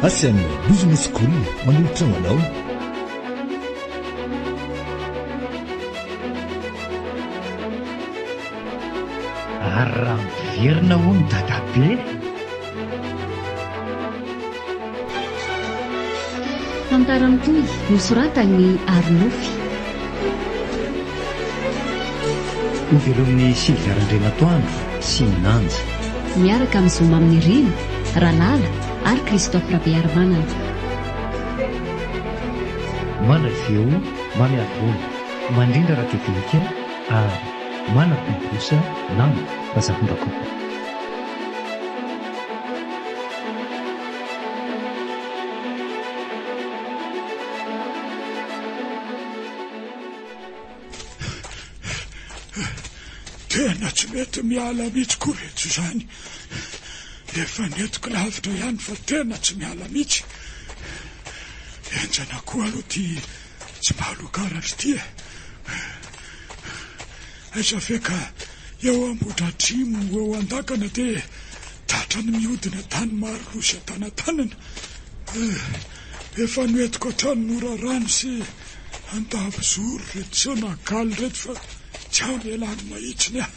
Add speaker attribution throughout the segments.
Speaker 1: Asian'ny Business School manolotra manao.
Speaker 2: Raha miverina ho ny dadabe.
Speaker 3: Tantaram-toy nosoratan'ny Arnofy.
Speaker 2: Novelomin'ny Sylviarandrenatoandro sy Nanja.
Speaker 3: Miaraka amin'ny zoma amin'ny Rina, Ranala ary Christophe Rabearmanana.
Speaker 2: Manaveo, mamiavona, mandrindra raha tevelika ary manam-pibosa nama mazavon-dakoko.
Speaker 4: Tena tsy mety miala mihitsy koreto izany. Efa netiko lavitra ihany fa tena tsy miala mihitsy. Enjana koa aloha ty tsy mahalokaratra ty. Aiza ve ka eo Ambohidratrimo eo Andakana dia tratrany mihodina tany maro losa tanatanana. Efa noetiko hatrany Nora Rano sy Andavozoro reto sy Nagaly reto fa tsy amelany mahitsiny aho.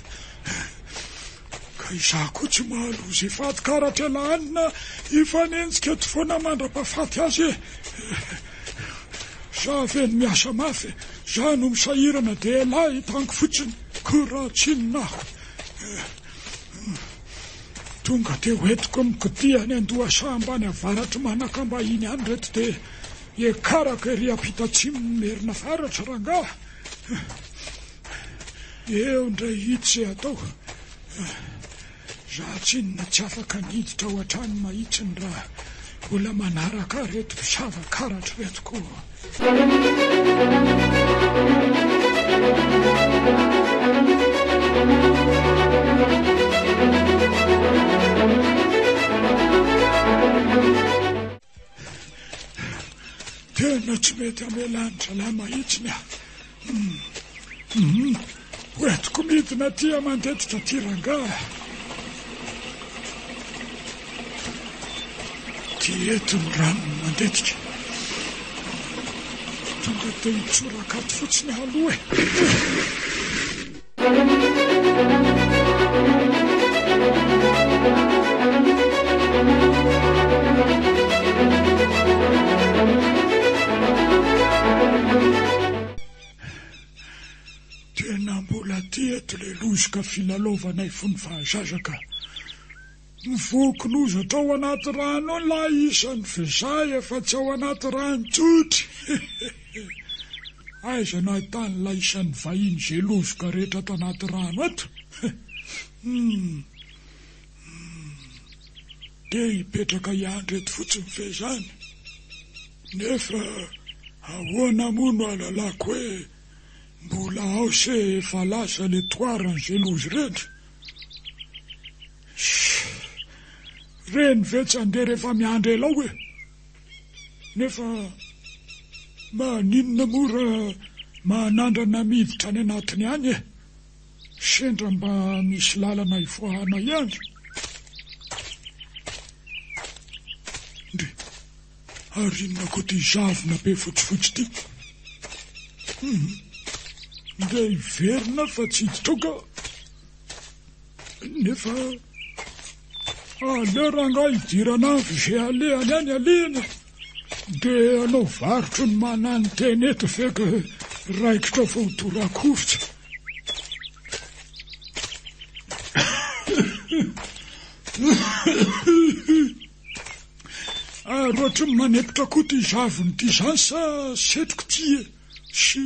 Speaker 4: Ka izaho koa tsy mahaloza ifaty karatra elanina ifanenjika eto foana mandra-pahafaty azy. Zaho ve ny miasa mafy, zaho no misahirana dia lahy hitango fotsiny koratsininaho. Tonga dia hoentiko mikodiany Andohasa ambany avaratra manakambahiny any reto dia ekaraka ery ampitatsimo merina faratra rangaha. Eo ndray hitsy atao. Zaho tsinona tsy afaka niditra ao hatrany mahitsiny raha mbola manaraka reto mpisava-karatra reto koa. Tena tsy mety amelanitra lahy mahitsiny aho. Hoentiko midina ty mandetika ty rangaha. Ty etiny rano mandetika. Tonga dia hitsorakato fotsiny aloha e. Tena mbola ty eto le lozika filalaovanay fony fahazazaka. Mivoky lozatra ao anaty rano ao la isan'ny fizay efa tsy ao anaty rano tsotry. Aiza no ahitany la isan'ny vahiny izay lozika rehetra ato anaty rano eto. Dia hipetraka iandry eto fotsiny ve zany. Nefa ahoana moa no alalako hoe mbola ao se efa lasa le toaran'izay lozy rehetra. Reny ve tsy andeha rehefa miandry ela ao e. Nefa maninona mora manandrana miditra any anatiny any e. Sendra mba misy lalana ifoahana ihany. Ndre arinona koa ty zavona be fotsifotsy ty. Nde hiverina fa tsy hiditra ao ka. Nefa ale rangaha hidirana avy izay alehany any alehany. Dia anao varotro ny manany teny eto ve ka raikitra fa ho torakovitra. Ary ohatry ny manepitra koa ty zavony ty zany sa setroko ty e. Sy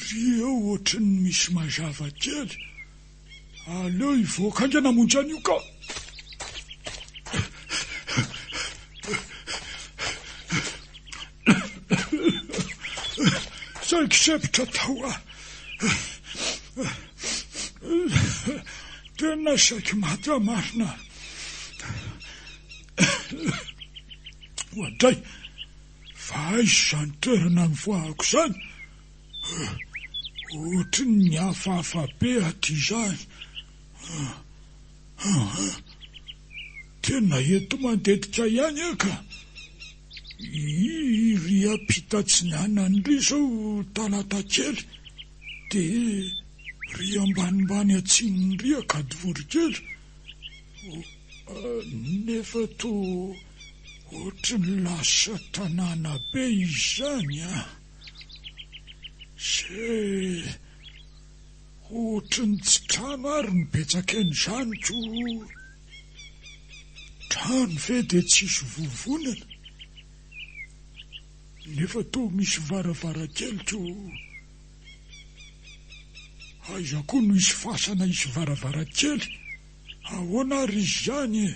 Speaker 4: ry eo ohatry ny misy mazava kely. Aleo hivoaka anga namonjy an'io ka. Saiko sepitra tao ah. Tena saiko maty marina. Ohatray, fa aiza izany toerana nivoahako izany. Ohatry ny hafahafa be aty izany. tena eto mantetika ihany aka. Ry ampitatsinyana ry zao talata kely, dia ry ambanimbany atsinon'ry akadivory kely. Nefa to ohatry ny lasa tanàna be izy zany a. Zay ohatry ny tsy trano ary nibetsaka n'izany ko. Trano ve dia tsisy vovonana, nefa to misy varavarakely ko. Aiza koa no isy fasana isy varavarakely. Ahoana ary izy zany e?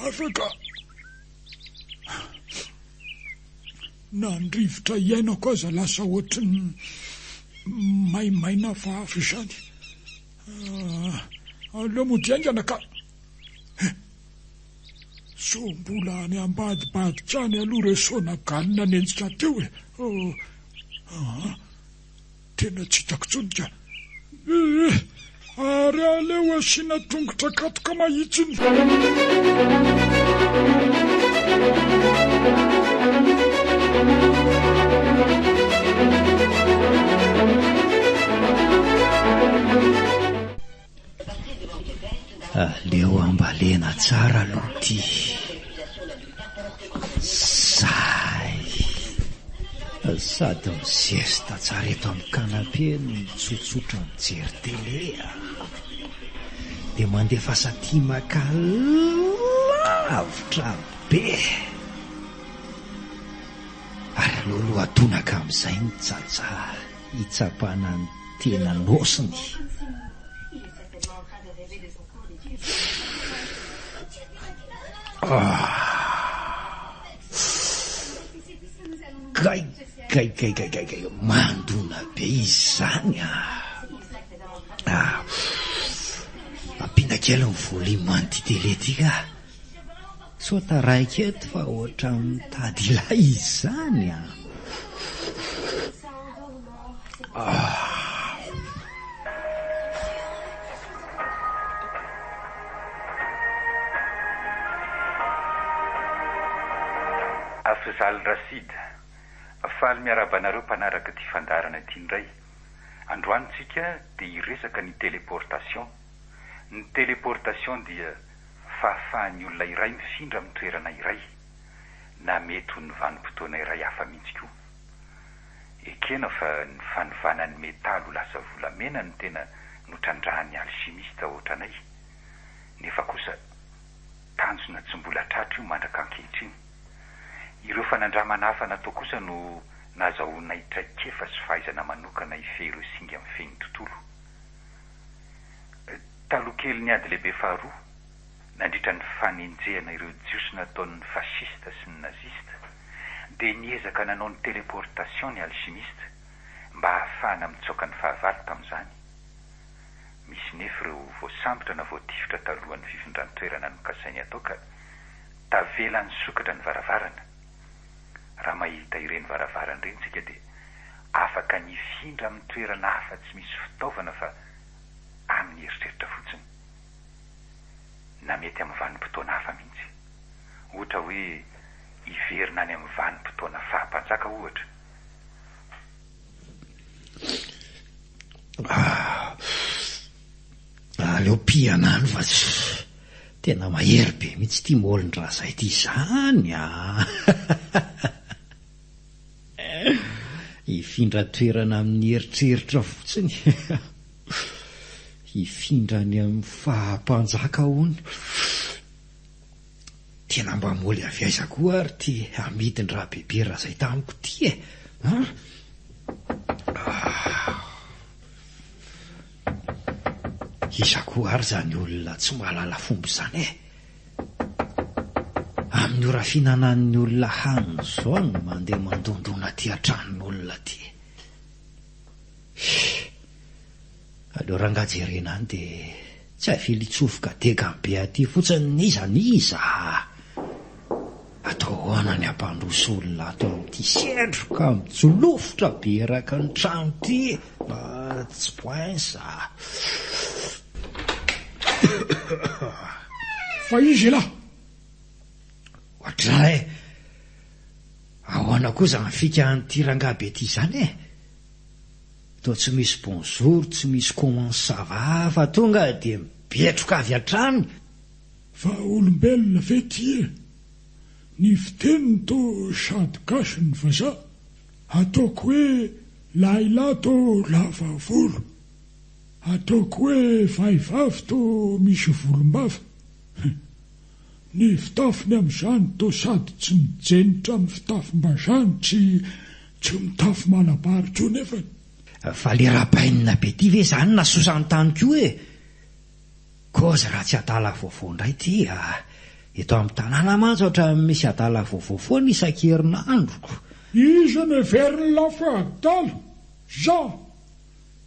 Speaker 4: Afaka nandrivotra iainako aza lasa ohatry ny maimaina hafahafa izany. Aleo modiaingana ka. So mbola any ambadibadika any aloha resona galina nenjika teo e. Tena tsy hitako tsonika. Ary aleo asiana tongotra katoka mahitsiny.
Speaker 2: Leo ambalena tsara aloha ty. Zay sady misesta tsara eto amin'ny kanape no mitsotsotra mijery tele, dia mandefa saty maka lavitra be. Ary alohaloha atonaka amin'izay ny tsatsa hitsapana ny tena nosiny. Gay mandona be izy zany ampina kely ny volume-ty tele ty ka. So taraiky eto fa ohatra mitady ilay izy zany
Speaker 5: Afzal Rashid, faly miarabanareo mpanaraka ty fandarana ty ndray. Androanitsika dia iresaka ny téléportation. Ny téléportation dia fahafahan'ny olona iray mifindra amin'ny toerana iray, na mety ho ny vanim-potoana iray hafa mihitsy koa. Ekena fa ny fanivanan'ny metaly ho lasa volamena no tena notrandrahan'ny alchimiste ohatranay. Nefa kosa tanjona tsy mbola tratra io mandraka ankehitriny. Ireo fanandramana hafa natao kosa no nazahoanay traikefa sy fahaizana manokana ife ireo singa amin'ny feny tontolo. Taloha kely ny ady lehibe faharoa, nandritra ny fanenjehana ireo jiosy nataon'ny fasista sy ny nazista, dia niezaka nanao ny téléportation ny alchimiste mba hahafahana mitsoaka ny fahavalo tamin'izany. Misy nefa ireo voasambotra na voatifitra talohan'ny fifindran-toerana nokasainy atao ka tavela ny sokatra ny varavarana. Raha mahita ireny varavarana ireny tsika dia afaka nifindra amin'ny toerana hafa tsy misy fitaovana fa amin'ny eritreritra fotsiny, na mety amin'ny vanim-potoana hafa mihitsy, ohatra hoe iverina any amin'ny vanim-potoana fahampanjaka ohatra.
Speaker 2: Aleo pianano fa tena mahery be mihitsy tia molon-draha zay ty zany ifindra toerana amin'ny eritreritra fotsiny. Ifindra any amin'ny fahampanjaka hony. Tena mba moly avy aiza koa ary ty amidiny raha bebe raha zay tamiko ty iza koa ary zany olona tsy mahalala fomba zany amin'ny ora finanan'ny olona haniny zao no mandeha mandondona ty antranon'olona ty. Aleo rangajerena any dia tsy avily tsofoka dega be aty fotsiny niza atao hoana ny ampandroso olona atao amin'ity sendroka mitsolofotra be araka ny trano ty tsy poinsa.
Speaker 4: Fa izy lahy.
Speaker 2: Ohatray ahoana kosa mifika an'ity rangahy be ty zany e. Toa tsy misy bonjour, tsy misy comment ça va, fa tonga de mipetroka avy hatrany.
Speaker 4: Fa olombelona ve ty e? Ny fiteniny to sady gasy ny vazaha. Ataoko hoe lahilahy to lava volo. Ataoko hoe vehivavy to misy volombava. Ny fitafiny amin'izany to sady tsy mijenitra amin'ny fitafim-bazany, tsy mitafy malabary koa nefa.
Speaker 2: Fa le rapainina be ty ve zany nasosany tany koa e. Koza raha tsy adala vaovao indray ty eto amin'ny tanàna mantsy ohatra misy adala vaovao foana isan-kerinandro.
Speaker 4: Iza no heveriny lafa adala? Za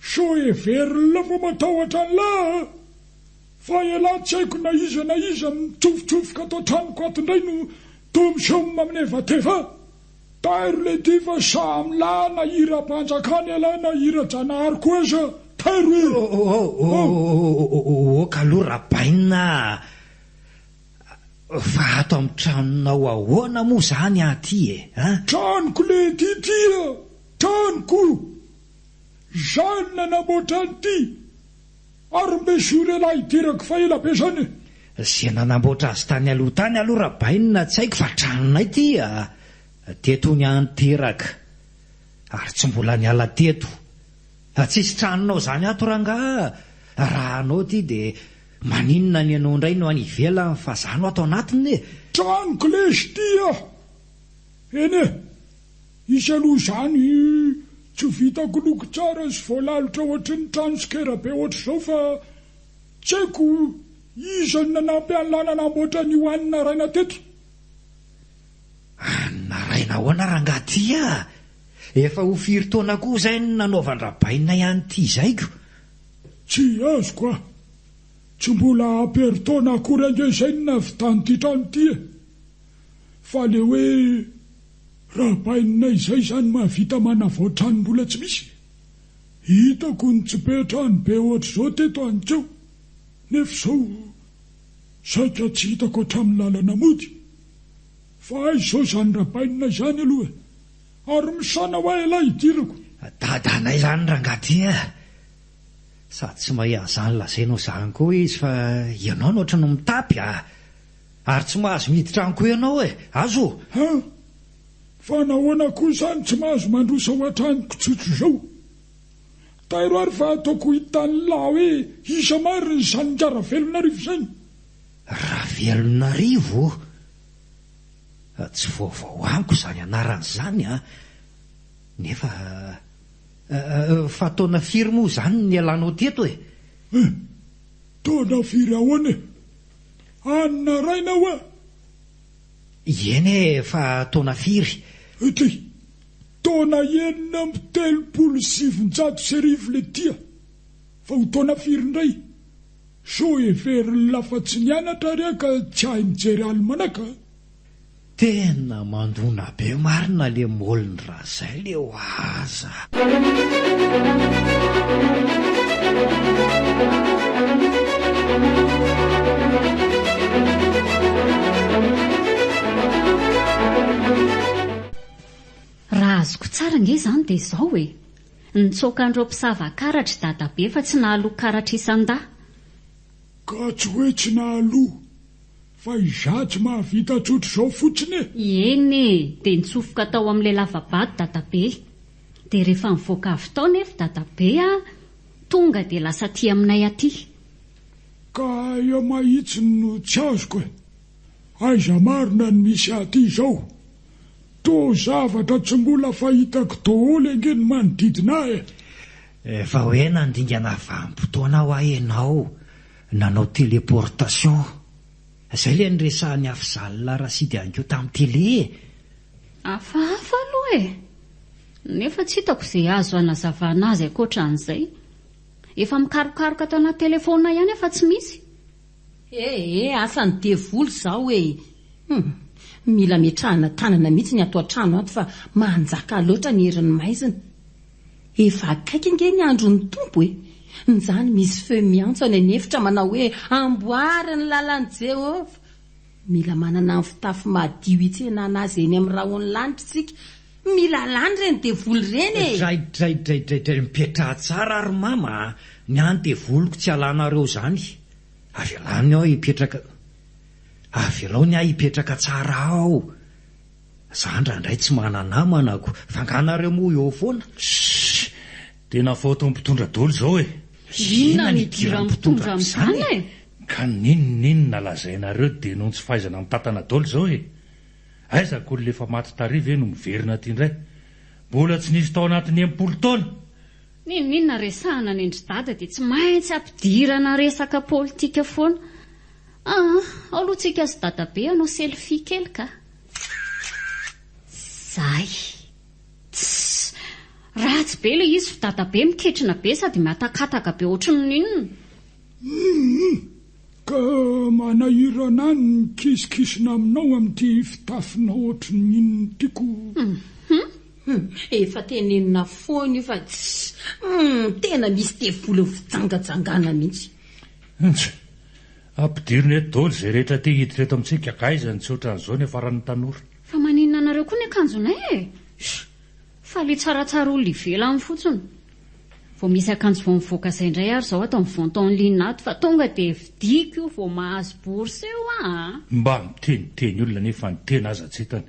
Speaker 4: so heveriny lafa matahotra an'lahy. Fa ela tsy haiko na iza mitsofotrofoka ato an-tranoko ato indray no to miseho mamin'evateva. Tairo le ty fa sa am'lahy na hira-panjakany elahy na hira-janahary koa za. Tairo e.
Speaker 2: Oka aloha rapainina. Fa ato amin'ny tranonao ahoana moa zany aty e?
Speaker 4: Tranoko le ty tranoko. Zany nanamboatra an'ity. Ary mesure lahy idirako fa ela be zany.
Speaker 2: Zay nanamboatra azy tany aloha tany aloha rapainina tsy haiko fa tranonay ty teto ny anteraka. Ary tsy mbola niala teto. Tsisy tranonao zany ato rangaha. Raha anao ty de maninona ny anao indray no any ivelany fa zano ato anatiny e.
Speaker 4: Tranoko lesy ty eny e. Isy aloha zany tsy vitako loko tsara sy voalalotra ohatry ny trano sikera be ohatry zao fa tsy haiko iza ny nanampy an'lahy nanamboatra ny hoanina raina teto.
Speaker 2: Naraina ahoana rangaha ty efa ho firy taona koa zay ny nanaovan-drabaina ihany ty zaiko.
Speaker 4: Tsy azoko tsy mbola amperi-taona akory ange-zay ny navitany ty trano ty e. Fa le hoe rabainay izay zany mahavita manavao trano mbola tsy misy. Hitako ny tsy be trano be ohatry zao teto antseo. Nefa zao saika tsy hitako hatramin'ny lalana mody. Fa izao zany rabainay zany aloha. Ary misana ho ela idirako.
Speaker 2: Dadanay zany rangaty sady tsy mahay zany lazainao zany koa izy fa ianao no ohatra no mitapy ary tsy mahazo miditra any koa ianao azo.
Speaker 4: Fa nahoana koa zany tsy mahazo mandrosa ho atraniko tsotro zao. Tairo ary fa ataoko hitany lahy hoe isa mariny zany Ravelonarivo zany.
Speaker 2: Ravelonarivo? Tsy vaovao amiko zany anaran'izany nefa fa taona firy moa zany ny alanao teto e?
Speaker 4: Taona firy ahoana? Anina raina ho
Speaker 2: Eny fa taona firy?
Speaker 4: Ty taona 1937 le tia. Fa ho taona firy indray. So heveriny lafa tsy nianatra reka tsy hay mijery almanaka.
Speaker 2: Tena mandona be marina le moliny raha zay le ho aza.
Speaker 3: Raha azoko tsara nge zany dia izao e. Nitsoakandreo mpisava-karatra dadabe fa tsy nahaloa karatra isan-da.
Speaker 4: Ka tsy hoe tsy nahaloa fa izatsy mahavita tsotro zao fotsiny e.
Speaker 3: Eny dia nitsofoka tao amin'ilay lavabady dadabe. Dia rehefa mivoaka avy tao nefa dadabe tonga dia lasa aty aminay aty.
Speaker 4: Ka io mahitsy no tsy azoko e. Aiza marina ny misy aty zao. To zavatra tsy mbola fahitako daholo ange ny manodidina
Speaker 2: Efa hoe nandingana vanim-potoana ho ianao nanao téléportation. Izay le niresahany afizalina Rasidy anko tamin'ny télé.
Speaker 3: Hafahafa aloha nefa tsy hitako izay azo anazavana azy ankoatran'izay. Efa mikarokaroka tao anaty telefona ihany efa tsy misy.
Speaker 6: Asany devoly zao mila metrahana tanana mihitsy ny ato an-trano ato fa manjaka loatra ny herin'ny maizina. Efa akaiky nge ny andron'ny tompo Nizany misy feo miantso any anefitra manao hoe amboary ny lalany Jehova. Mila manana ny fitafy madio hitsenana azy eny amin'ny rahony lanitra tsika. Mila lany reny devoly reny e.
Speaker 2: Dray mipetraha tsara ary mama, ny any devoloko tsy alanareo zany. Avelany aho hipetraka. Avelaony aho hipetraka tsara ao. Zandra ndray tsy mananamanako, fanganareo moa eo foana.
Speaker 1: Tena foto mpitondra dolo zao e.
Speaker 3: Inona ny dira mpitondra amin'izany e?
Speaker 1: Ka ninona lazainareo dia noho tsy fahaizana mitantana dolo zao e. Aizako ny lefa maty tariva no miverina ty indray. Mbola tsy nisy tao anatin'ny 80 taona.
Speaker 3: Ninona resahana ny endry dada dia tsy maintsy ampidirana resaka politika foana. Alohantsika sy dadabe anao selfie kely ka. Zay. Ratsy be le izy fa dadabe miketrina be sady miatakataka be ohatran'ny inona.
Speaker 4: Ka manahirana ny kisikisina aminao amin'ity fitafina ohatran'ny inona tiako.
Speaker 6: Efa tenenina foana io fa tena misy devoly fitsangajangana mihitsy.
Speaker 1: Ampidirina eto dolo zay rehetra te hiditra eto amintsika kaizany tsy ohatran'izao ny faran'ny tanora.
Speaker 3: Fa maninona anareo koa ny akanjonay e? Fa le tsaratsara olona ivelany fotsiny. Vao misy akanjo vao mivoaka izay indray ary zao atao mivoanta en ligne ato fa tonga dia vidiko io vao mahazo bourse eo
Speaker 1: Mba miteniteny olona nefa ny tena aza tsy hitany.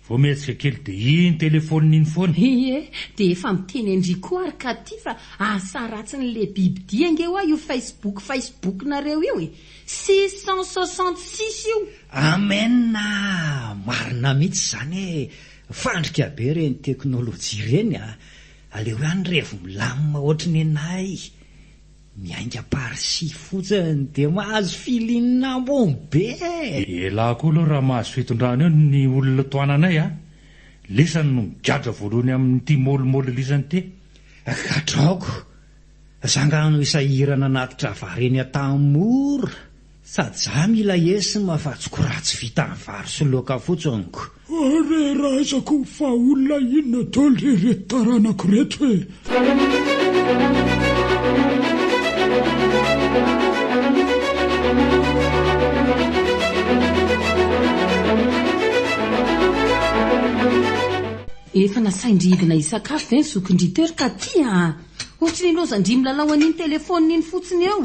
Speaker 1: Vao mihetsika kely dia iny telefoniny iny foana.
Speaker 6: Ie, dia efa miteny Enrico ary ka ty fa asa ratsin'le biby diange eo io Facebook nareo io e. 666 io.
Speaker 2: Amena, marina mihitsy zany e. Fandrika be reny teknôlôjia reny aleo ihany revo milamina ohatrany anay. Miainga parsi fotsiny dia mahazo filinina ambony be.
Speaker 1: Ela koa aloha raha mahazo fitondrana eo ny olona toananay lisany no migadra voalohany amin'ity molimoly lisany ty.
Speaker 2: Kadraoko. Zangano isahirana anaty vareny atamora. Sady za mila esy mafatsoko ratsy vita amin'ny vary sy loaka fotsoniko.
Speaker 4: Are razako fa olona inona dolo rereto taranako reto e.
Speaker 6: Efa nasaindridina isakafo ve ny zokindritero ka ty ohatrany lozandry milalao an'iny telefoniny iny fotsiny eo.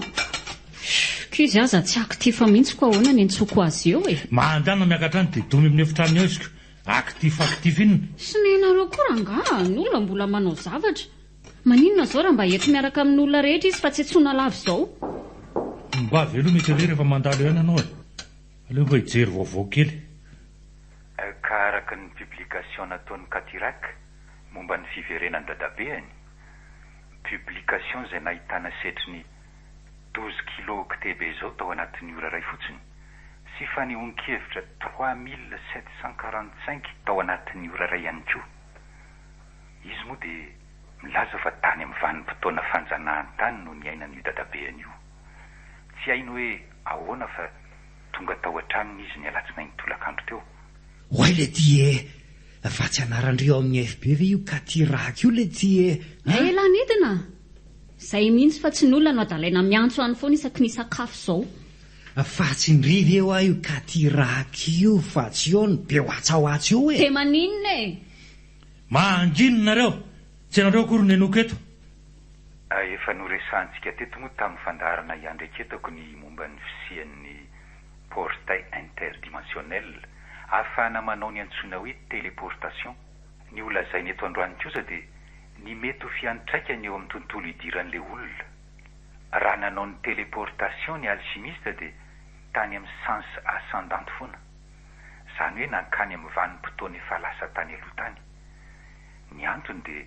Speaker 3: Kizy aza tsy aktifa mihitsy koa ahoana ny antsoko azy eo e.
Speaker 1: Mahandrano miakatrany dia domy amin'ny efitraniny eo isiko. Aktif inona.
Speaker 3: Sy nenareo koa ranga, ny olona mbola manao zavatra. Maninona zao raha mba eto miaraka amin'ny olona rehetra izy fa tsy tsona lavo zao.
Speaker 1: Mba velo mety le rehefa mandalo ihany anao e. Aleo mba hijery vaovao kely.
Speaker 5: Ka araka ny publication nataon'ny Katirak momba ny fiverenany dadabeany. Publication izay nahitana setriny 12 kilo ktb zao tao anatin'ny ora iray fotsiny sy fanehoan-kevitra 3745 tao anatin'ny ora iray ihany koa. Izy moa dia milaza fa tany amin'ny vanim-potoana fanjanahantany no ny ainan'io dadabeany io. Tsy haino hoe ahoana fa tonga tao an-tranony izy ny alatsinainy tolakandro teo.
Speaker 2: Hoay le ty fa tsy anarandreo amin'ny FB ve io Katirak io le ty
Speaker 3: Ela nidina. Zay mihitsy fa tsy n'olona no adalaina miantso any foana isaky ny sakafo zao.
Speaker 2: Fa tsy ndriva eo io Katirak io fa tsy eo ny be hoatsahoatsy io e.
Speaker 3: Te maninona e?
Speaker 1: Manginona nareo. Tsy anareo akory ny enoko eto.
Speaker 5: Efa noresantsika teto moa tamin'ny fandarana iandreketako ny momba ny fisian'ny portail interdimensionnel ahafahana manao ny antsoina hoe téléportation. Ny olazainy eto androany kosa dia ny mety ho fiantraikany eo amin'ny tontolo idiran'le olona. Raha nanao ny téléportation ny alchimiste dia tany amin'ny sens ascendante foana. Izany hoe nankany amin'ny vanim-potoana efa lasa tany aloha tany. Ny antony dia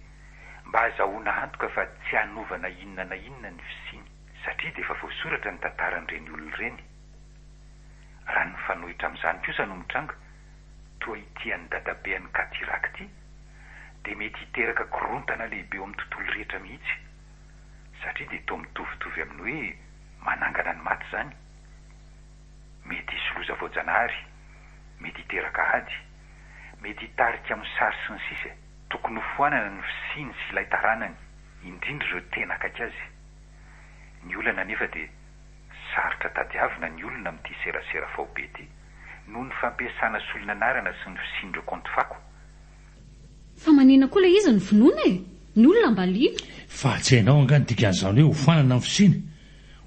Speaker 5: mba azahoana antoka fa tsy hanovana inona na inona ny fisiny satria dia efa voasoratra ny tantaran'ireny olona ireny. Raha ny fanohitra amin'izany kosa no mitranga toa itian'ny dadabean'ny Katirak ity dia mety hiteraka korontana lehibe eo amin'ny tontolo rehetra mihitsy satria dia toa mitovitovy amin'ny hoe manangana ny maty izany. Mety hisoloza voajanahary, mety hiteraka ady, mety hitarika amin'ny sary sy ny sisa. Tokony ho foanana ny fisiny sy ilay taranany, indrindra ireo tena akaiky azy. olana nefa dia sarotra tadiavina ny olona amin'ity serasera faobe ity noho ny fampiasana solonanarana sy ny fisindro kontifako.
Speaker 3: Fa manina koa ilay izy ny finoana e, ny olona mba liana.
Speaker 1: Fa tsy hainao angano dikan'izany hoe hofanana amin'ny fisiny,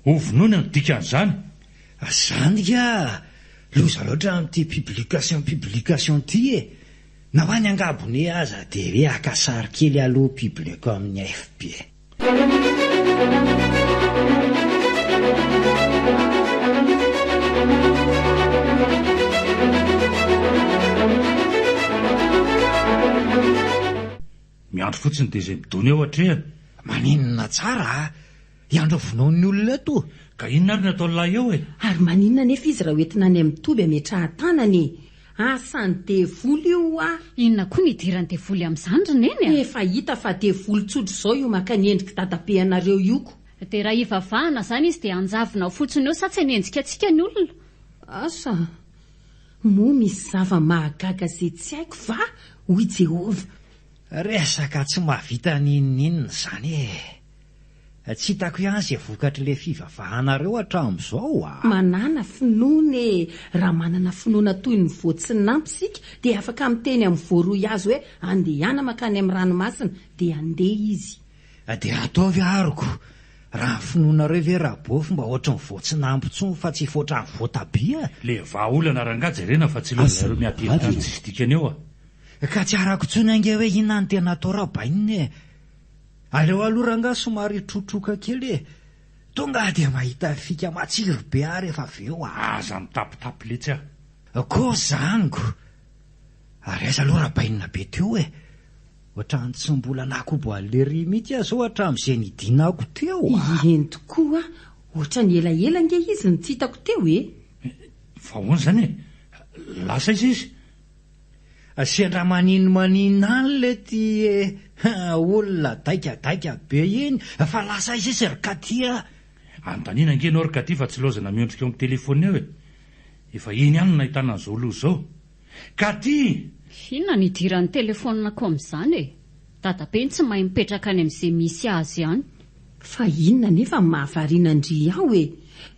Speaker 1: ho vinoana no dikan'izany.
Speaker 2: Zany ka loza loatra amin'ity publication ty e. Na ho any angabony aza dia hoe akasary kely aloha publiko amin'ny AFP.
Speaker 1: Miandro fotsiny dia izay midony eo hatrehany.
Speaker 2: Maninona tsara iandro vonoan'ny olona to.
Speaker 1: Ka inona ary nataony lahy eo e?
Speaker 6: Ary maninona nefa izy raha hoentina any amin'ny toby ametrahan-tanany asany devoly io a.
Speaker 3: Inona koa ny idirany devoly amin'izany roneny a?
Speaker 6: Efa hita fa devoly tsotro izao io maka ny endrika dadabe anareo ioko.
Speaker 3: Dia raha hivavahana izany izy dia anjavina fotsiny eo sa tsy hanenjika antsika ny olona.
Speaker 6: Asa moa misy zava-mahagaga izay tsy haiko va hoy Jehova.
Speaker 2: Resaka tsy mahavita ninninina izany e. Tsy hitako ihany izay vokatry ilay fivavahanareo hatramin'izao a.
Speaker 6: Manana finoana e. Raha manana finoana toy ny voatsinampy sika dia afaka miteny amin'ny voaroy azy hoe andehana makany amin'ny ranomasina dia andeha izy.
Speaker 2: Dia ataovy aroko. Raha finoanareo ve rabofy mba ohatry ny voatsinampy tsony fa tsy foatra ny voatabia.
Speaker 1: Le vahaolana rangaja irena fa tsy lozareo miampihana tsisy dikany eo a.
Speaker 2: Ka tsy arako tsony ange hoe inona ny tena atao rabainina e. Aleo aloha ranga somary trotroka kely e. Tonga dia mahita fika matsiro be ary rehefa avy eo a.
Speaker 1: Aza mitapitapy letsy a.
Speaker 2: Koa zango. Ary aiza aloha rabainina be teo e. Ohatrany tsy mbola nakoboalery mihitsy aho zao hatramin'izay nidinako teo a.
Speaker 6: Eny tokoa ohatra ny elaela nge izy ny tsy hitako teo e.
Speaker 1: Fa hoana izany e? Lasa izy.
Speaker 2: Sendra maninona any le ty olona daika be iny fa lasa izy rikatia.
Speaker 1: Antanina ange ianao rikaty fa tsy lozana miondrika eo amin'ny telefony eo e. Efa iny ihany no nahitana an'izao loha izao. Katy!
Speaker 3: Inona ny idiran'ny telefonina ko amin'izany e? Dadabe tsy mahay mipetraka any amin'izay misy azy ihany.
Speaker 6: Fa inona nefa mahavariana ndry aho e.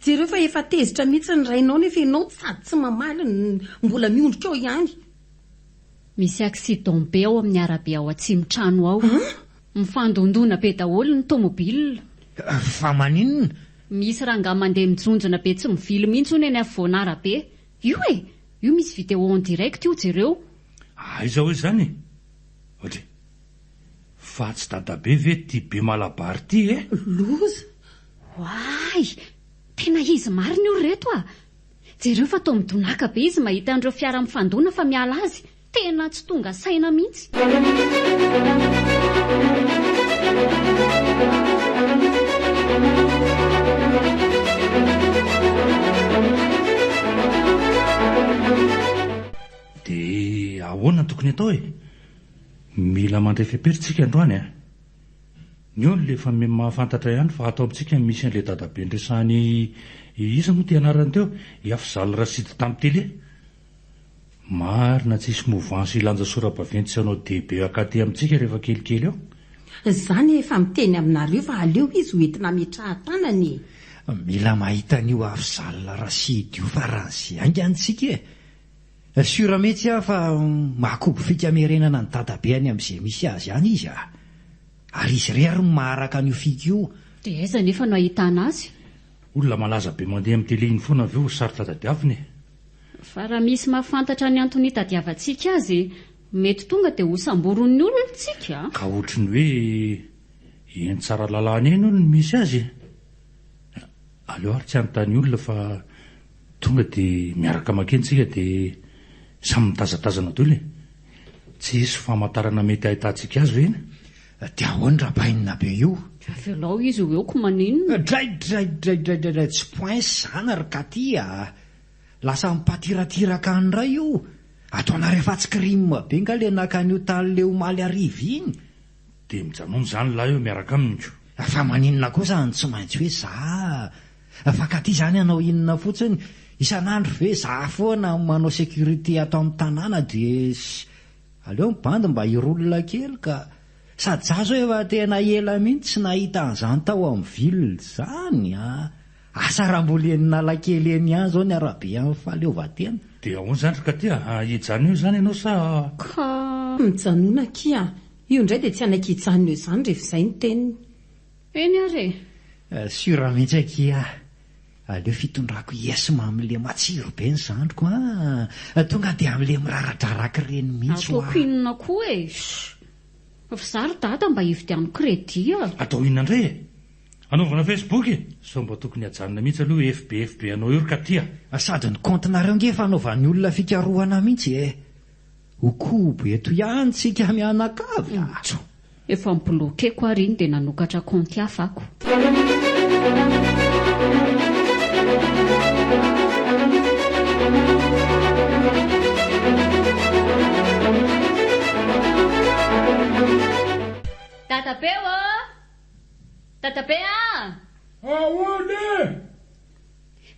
Speaker 6: Jereo fa efa tezitra mihitsy ny rainao nefa ianao sady tsy mamaly mbola miondrika ao ihany.
Speaker 3: Misy accident be ao amin'ny arabe ao atsimo-trano ao. Mifandondona be daholo ny tômôbilina.
Speaker 2: Fa maninona?
Speaker 3: Misy rangahy mandeha mijonjona be tsy mivily mihitsy hono eny afovoana arabe. Io e, io misy vidéo en direct io jereo.
Speaker 1: Aiza hoe izany? Ohatra fa tsy dadabe ve ty be malabary ty e?
Speaker 6: Loza.
Speaker 3: Hoay, tena izy marina io reto a. Jereo fa tao midonaka be izy mahita andreo fiara mifandona fa miala azy. Tena tsy tonga saina mihitsy.
Speaker 1: Dia ahoana tokony atao e? Mila mandray feperytsika androany a. Ny olo lefa mahafantatra ihany fa atao amintsika misy an'ilay dadabe ndresany iza moa ty anarany teo Iafzaly Rasity tamin'ny tele. Marina tsisy mouvance ilanja sora-baventy sy anao debe akaty amintsika rehefa kelikely eo.
Speaker 6: Zany efa miteny aminareo fa aleo izy hoentina metrahan-tanany.
Speaker 2: Mila mahita an'io Iafzaly Rasity io faran'izay angantsika e. Siora mihitsy aho fa mahakobo fikamerenana ny dadabe any amin'izay misy azy ihany izy a. Ary izy rery maharaka an'io fika io.
Speaker 3: Dia aiza nefa no ahitana azy?
Speaker 1: Olona malaza be mandeha amin'ny tele iny foana avy eo sarotra tadiaviny e.
Speaker 3: Fa raha misy mahafantatra ny antony tadiavantsika azy, mety tonga dia ho samboron'ny olontsika.
Speaker 1: Ka ohatry ny hoe eny tsara lalàna eny no misy azy. Aleo ary tsy anontany olona fa tonga dia miaraka makensika dia samy mitazatazana daholo e. Tsy hisy famantarana mety ahitantsika azy ve iny?
Speaker 2: Dia ahoana rabainina be io?
Speaker 3: Velao izy ho eoko maninona.
Speaker 2: Dray tsy point zany rikaty a. Lasa mipatiratiraka an'ray io. Ataona rehefa tsy crime be nga le naka an'io tany le omaly ariva iny.
Speaker 1: Dia mijanona izany lahy eo miaraka aminy.
Speaker 2: Fa maninona kosa ny tsy maintsy hoe za. Fa katy zany anao inona fotsiny isan'andro ve za foana manao sécurité atao amin'ny tanàna dia aleo mibandy mba irolona kely ka sady zazo efa tena ela mihitsy tsy nahita an'izany tao amin'ny ville zany a. Asa raha mbola nalakely eny ihany zao ny arabe amin'ny fahaleovantena.
Speaker 1: dia ahoana zany ka tia hijanona eo zany ianao sa
Speaker 6: ka mijanona kia io indray dia tsy anaiky hijanona eo izany rehefa izay ny teniny.
Speaker 3: eny are
Speaker 2: Sura mihitsy akia. Aleo fitondrako iesima amin'le matsiro be ny zandriko tonga dia amin'le miraradraraka reny mihitsy
Speaker 3: ataoko inona koa e. Fa zary data mba hividiano crédit a.
Speaker 1: atao inona indray e anaovana Facebook sao mba tokony hajanona mihitsy aloha FB anao io ka tia.
Speaker 2: Sady ny kontinareo nge fanaovan'ny olona fikarohana mihitsy e. Okobo eto ihany tsika mianakavy.
Speaker 3: Efa mibloqueko ary iny dia nanokatra compte hafako. Tatapeo Tatabe
Speaker 4: ahoana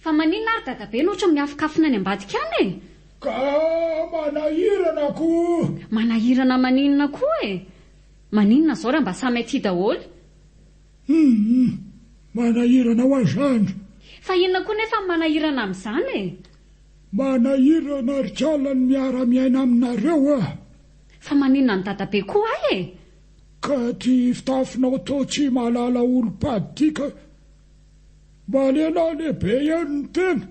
Speaker 3: fa maninona ary tatabe no ohatra miafokafona any ambadika any e.
Speaker 4: ka manahirana ko.
Speaker 3: Manahirana maninona koa e. Maninona zao raha mba samy aty daholo.
Speaker 4: Manahirana ho azany.
Speaker 3: Fa inona koa nefa manahirana amin'izany e.
Speaker 4: Manahirana ry jalany miara-miaina aminareo a.
Speaker 3: Fa maninona ny tatabe koa e.
Speaker 4: Ka ty fitafinao to tsy malala olo-pady tika mba lehilahy lehibe ihany ny tena.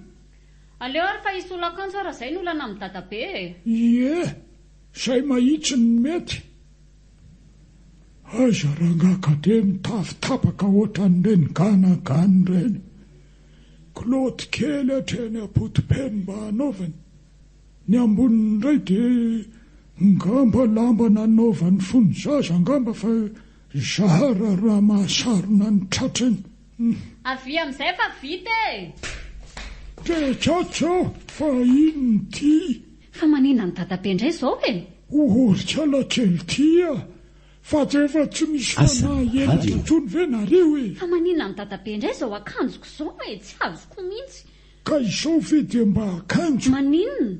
Speaker 3: Aleo ary fa hisy olo-akanjo raha izay nolana amin'ny tatabe e.
Speaker 4: Ie, izay mahitsy ny mety. Aza rangaka de mitafitapaka ohatran'ireny ganagany ireny. Kilaoty kely hatreny apotim-peny mba hanaovany. Ny amboniny indray dia ngamba lamba nanaovany fony zaza ngamba fa zara raha mahasarona ny tratrany.
Speaker 3: Avy amin'izay fa vita e.
Speaker 4: Tratratso fa ino ty?
Speaker 3: Fa maninona ny tatabe indray zao e.
Speaker 4: Ohorika latrely ty a. Fa efa tsy misy fanahy eny totrony ve nareo e.
Speaker 3: Fa maninona ny tatabe indray zao akanjoko zao e. Tsy azoko mihitsy.
Speaker 4: Ka izao ve dia mba akanjo?
Speaker 3: Maninona?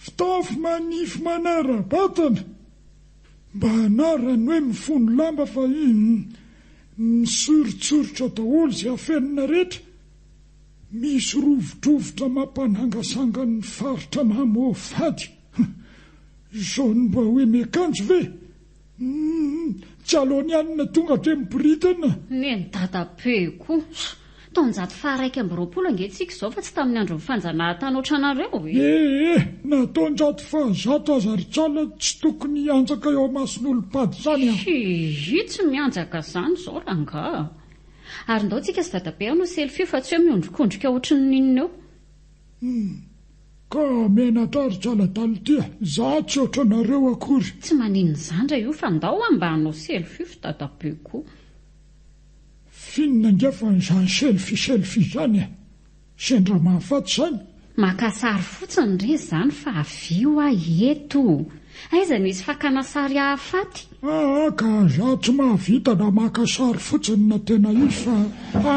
Speaker 4: Fitafy manify manara-batana. Mba anarany hoe mifono lamba fa misoritsoritra daholo izay afenina rehetra. Misy rovidrovitra mampanangasangany faritra mamofady. Izao mba hoe miakanjo ve? Tsy aloany anina tonga de miboritana.
Speaker 3: Neny tatabe koa. Taonjato faha 120 angetsiaka izao fa tsy tamin'ny andro mifanjanahantany ohatranareo e.
Speaker 4: Nataonjato fa 100 aza ry tsala tsy tokony hianjaka eo amason'olo-pady zany a.
Speaker 3: Tsy mianjaka zany zao ranga. Ary ndao tsika sy tatabe no selfie fa tsy hoe miondrikondrika ohatran'ny ninona eo.
Speaker 4: Ka menatra ry tsala dalotia, za tsy ohatranareo akory.
Speaker 3: Tsy maninona zany ra io fa ndao mba hanao selfie fa tatabe koa.
Speaker 4: Finina ngefa n'izany selfie zany a. Sendra mahafaty zany.
Speaker 3: Maka sary fotsiny re zany fa avio eto. Aiza nisy fakana sary hahafaty.
Speaker 4: Ka za tsy mahavita na maka sary fotsiny na tena izy fa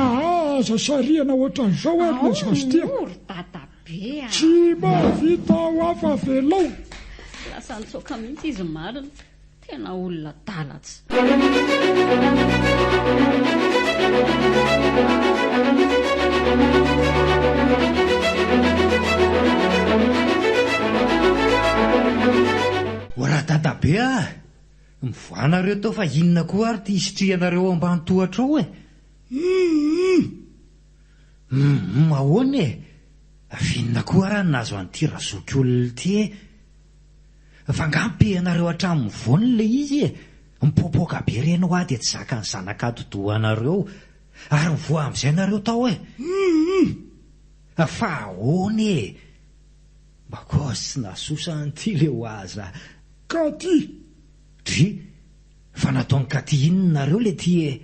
Speaker 4: aza sariana ohatran'izao ary le zazy tia.
Speaker 3: Tatabe a.
Speaker 4: Tsy mahavita ho hafa velao.
Speaker 3: Lasa nitsoaka mihitsy izy marina. Tena olona talatsy.
Speaker 2: Raha tatabe mivoanareo tao fa inona koa ary ty isitrihanareo ambany tohatra ao e. Ahoana e. Finona koa raha nazo an'ity razoky olona ty e. Fa ngampy anareo hatramin'ny voany le izy e. Mipopoka be reny ho ahy dia tsy zaka ny zanakatodohanareo ary mivoa amin'izay nareo tao e. Fa ahoana e. Mba koa tsy nasosan'ity le ho aza.
Speaker 4: Katy.
Speaker 2: Dry, fa nataony katy inona nareo le ty e.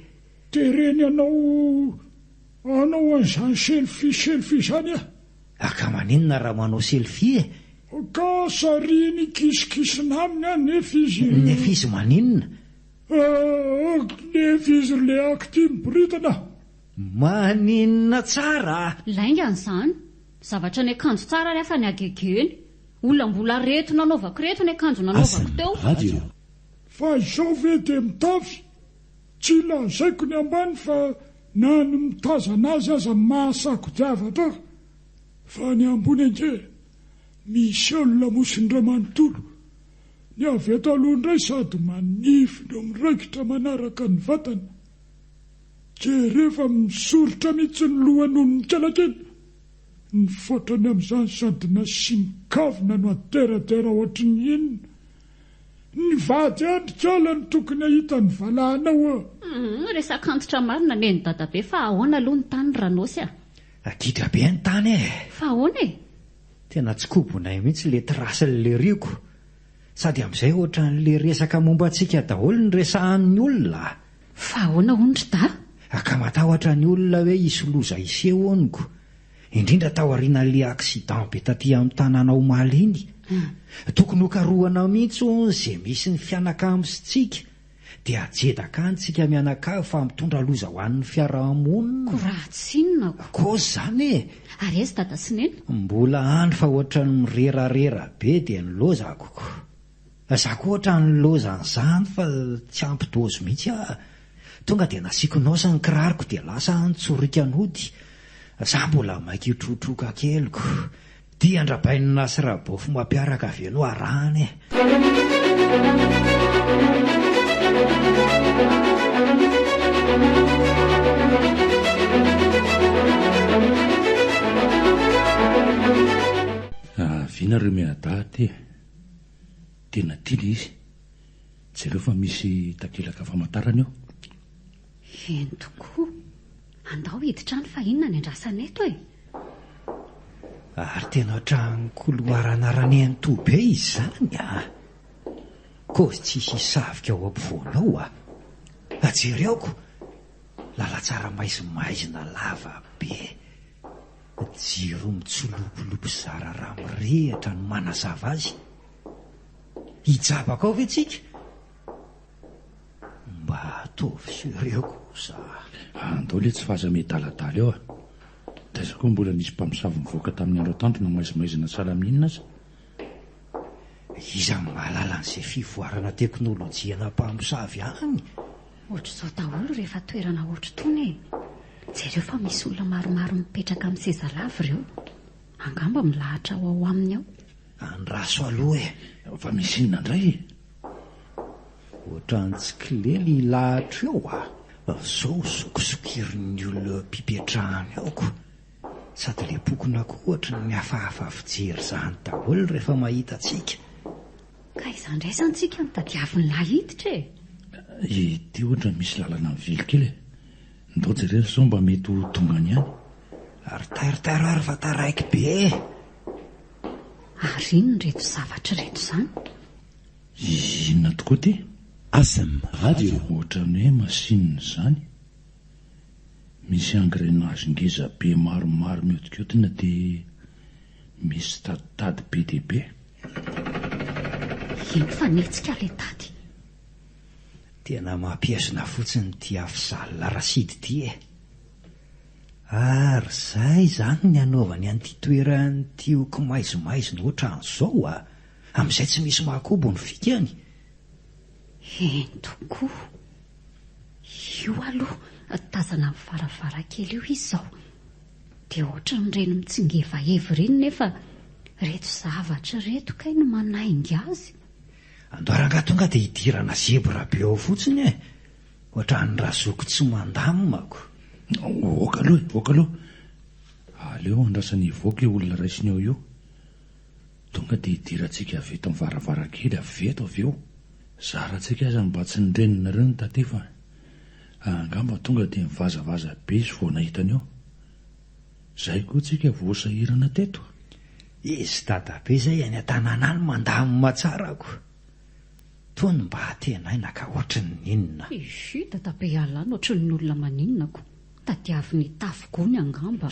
Speaker 4: Tereny anao an'izany selfie zany a.
Speaker 2: Ka maninona raha manao selfie e.
Speaker 4: Ka sariny kisikisina aminy a nefa izy.
Speaker 2: Nefa izy maninona?
Speaker 4: Nefa izy le akty miboritana.
Speaker 2: Maninona tsara.
Speaker 3: Laingany zany. Zavatra ny akanjo tsara rehefa ny agegeny. Olona mbola reto nanaovako reto ny akanjo nanaovako teo.
Speaker 4: fa izao ve dia mitavy tsy lazaiko ny ambany fa na ny mitazana azy aza mahasako diavatra aho fa ny ambony ange misy olona mosindray manontolo ny avy eto aloha indray sady manify no miraikitra manaraka ny vatana ke rehefa misorotra mihitsy ny lohan'olony kelakely ny fotrany amin'izany sady nasi mikavina no ateratera ohatry ny inona ny vady andrikala ny tokony ahita ny valahanao
Speaker 3: resakantitra marina ne ny dadabe fa ahoana aloha ny tany ranosy
Speaker 2: adidra be ny tany
Speaker 3: fa ahoana
Speaker 2: tena tsy kobonay mihitsy le trasin'le riko sady amin'izay ohatra n'le resaka momba antsika daholo ny resahan'ny olona
Speaker 3: fa ahoana ondry da
Speaker 2: akamatahotra ny olona hoe isy loza iseho oniko indrindra tao aorian'le aksidan be taty amin'ny tanàna omaliny tokony hokarohana mihitsy izay misy ny fianakambontsika dia ajedaka any tsika mianakavy fa mitondra loza ho an'ny fiarahamonina
Speaker 3: ko raha tsinonako
Speaker 2: kozy zany
Speaker 3: ary ezy dada sinena
Speaker 2: mbola any fa ohatra ny mirerarera be dia ny lozakoko za ko ohatra ny lozan'izany fa tsy ampidozy mihitsy tonga dia nasikonao sy ny kirariko dia lasa nitsorika-nody za mbola maiky trotroka keliko dia andrabainina sy rabofo mampiaraka aveno arany
Speaker 1: vinareo miadaty tena tiana izy jereo fa misy takelaka famantarana eo
Speaker 3: eny tokoa andao hiditra ny fa inona ny andrasana eto
Speaker 2: ary tena ohatrany raneny tobe izy zany kozy tsisy hisavika ao ampovoanao ajereoko lalatsara maizimaizina lava be jiro mitsolopolopo zara raha mirehatra ny manazava azy hijabaka ao ve tsika mba ataovy sireo kosa
Speaker 1: andao le tsy fahaza-medaladala eo taiza koa mbola nisy mpamosavy mivoaka tamin'ny andro atandro na maizimaizina salaminina azy
Speaker 2: iza mahalala n'izay fivoarana teknôlôjia na mpamosavy any
Speaker 3: ohatra izao daholo rehefa toerana ohatra tony jereo fa misy olona maromaro mipetraka amin'ny sezalava ireo angamba milahatra ao aminy ao
Speaker 2: andraso aloha
Speaker 1: fa misy inona indray
Speaker 2: ohatra nitsikilely lahatra eo zao sokisokirin'ny olona mpipetrahany aoko sady le pokonako ohatra ny hafahafa fijery zany daholo rehefa mahita atsika
Speaker 3: ka izandraisantsika nitadiaviny lahiditra
Speaker 1: ity ohatra misy lalana mivily kely ndao jereo zao mba mety ho tongany ihany
Speaker 2: ary tairitairo ary vataraiky be
Speaker 3: ary ino reto zavatra reto zany
Speaker 1: inona tokoa ty
Speaker 7: Asam Radio
Speaker 1: ohatra ny hoe masinina zany misy engrenage ngeza be maromaro mihodikotina dia misy taditady be dia be
Speaker 3: ino fanetsika le tady
Speaker 2: tena mampiazona fotsiny dia fizalona rasidy ty ary zay zany ny anaovany an'ity toerany tioko maizimaizina ohatra an'izao amin'izay tsy misy mahakobo ny fikany
Speaker 3: eny tokoa io aloha tazana amin'ny varavarakely io izy zao dia ohatra nyreny mitsingevaevy reny nefa reto zavatra reto kay no manaingy azy
Speaker 2: andoaranga tonga dia hidirana zebra be ao fotsiny ohatra ny razoko tsy mandamimako
Speaker 1: oka aloha aleo andrasany ivoaka io olona raisiny eo io tonga dia hidirantsika avy eto amin'ny varavarakely avy eto avy eo zarantsika aza mba tsy nyrenina ireo ny tate fa angamba tonga dia mivazavaza be izy vao nahitany eo zay koa tsika voasahirana teto
Speaker 2: izy dadabe zay any an-tanàna any mandamina tsarako tony mba hatenaina ka ohatry ny ninona
Speaker 3: izy dadabe alana ohatry ny olona maninonako tadiaviny tafogony angamba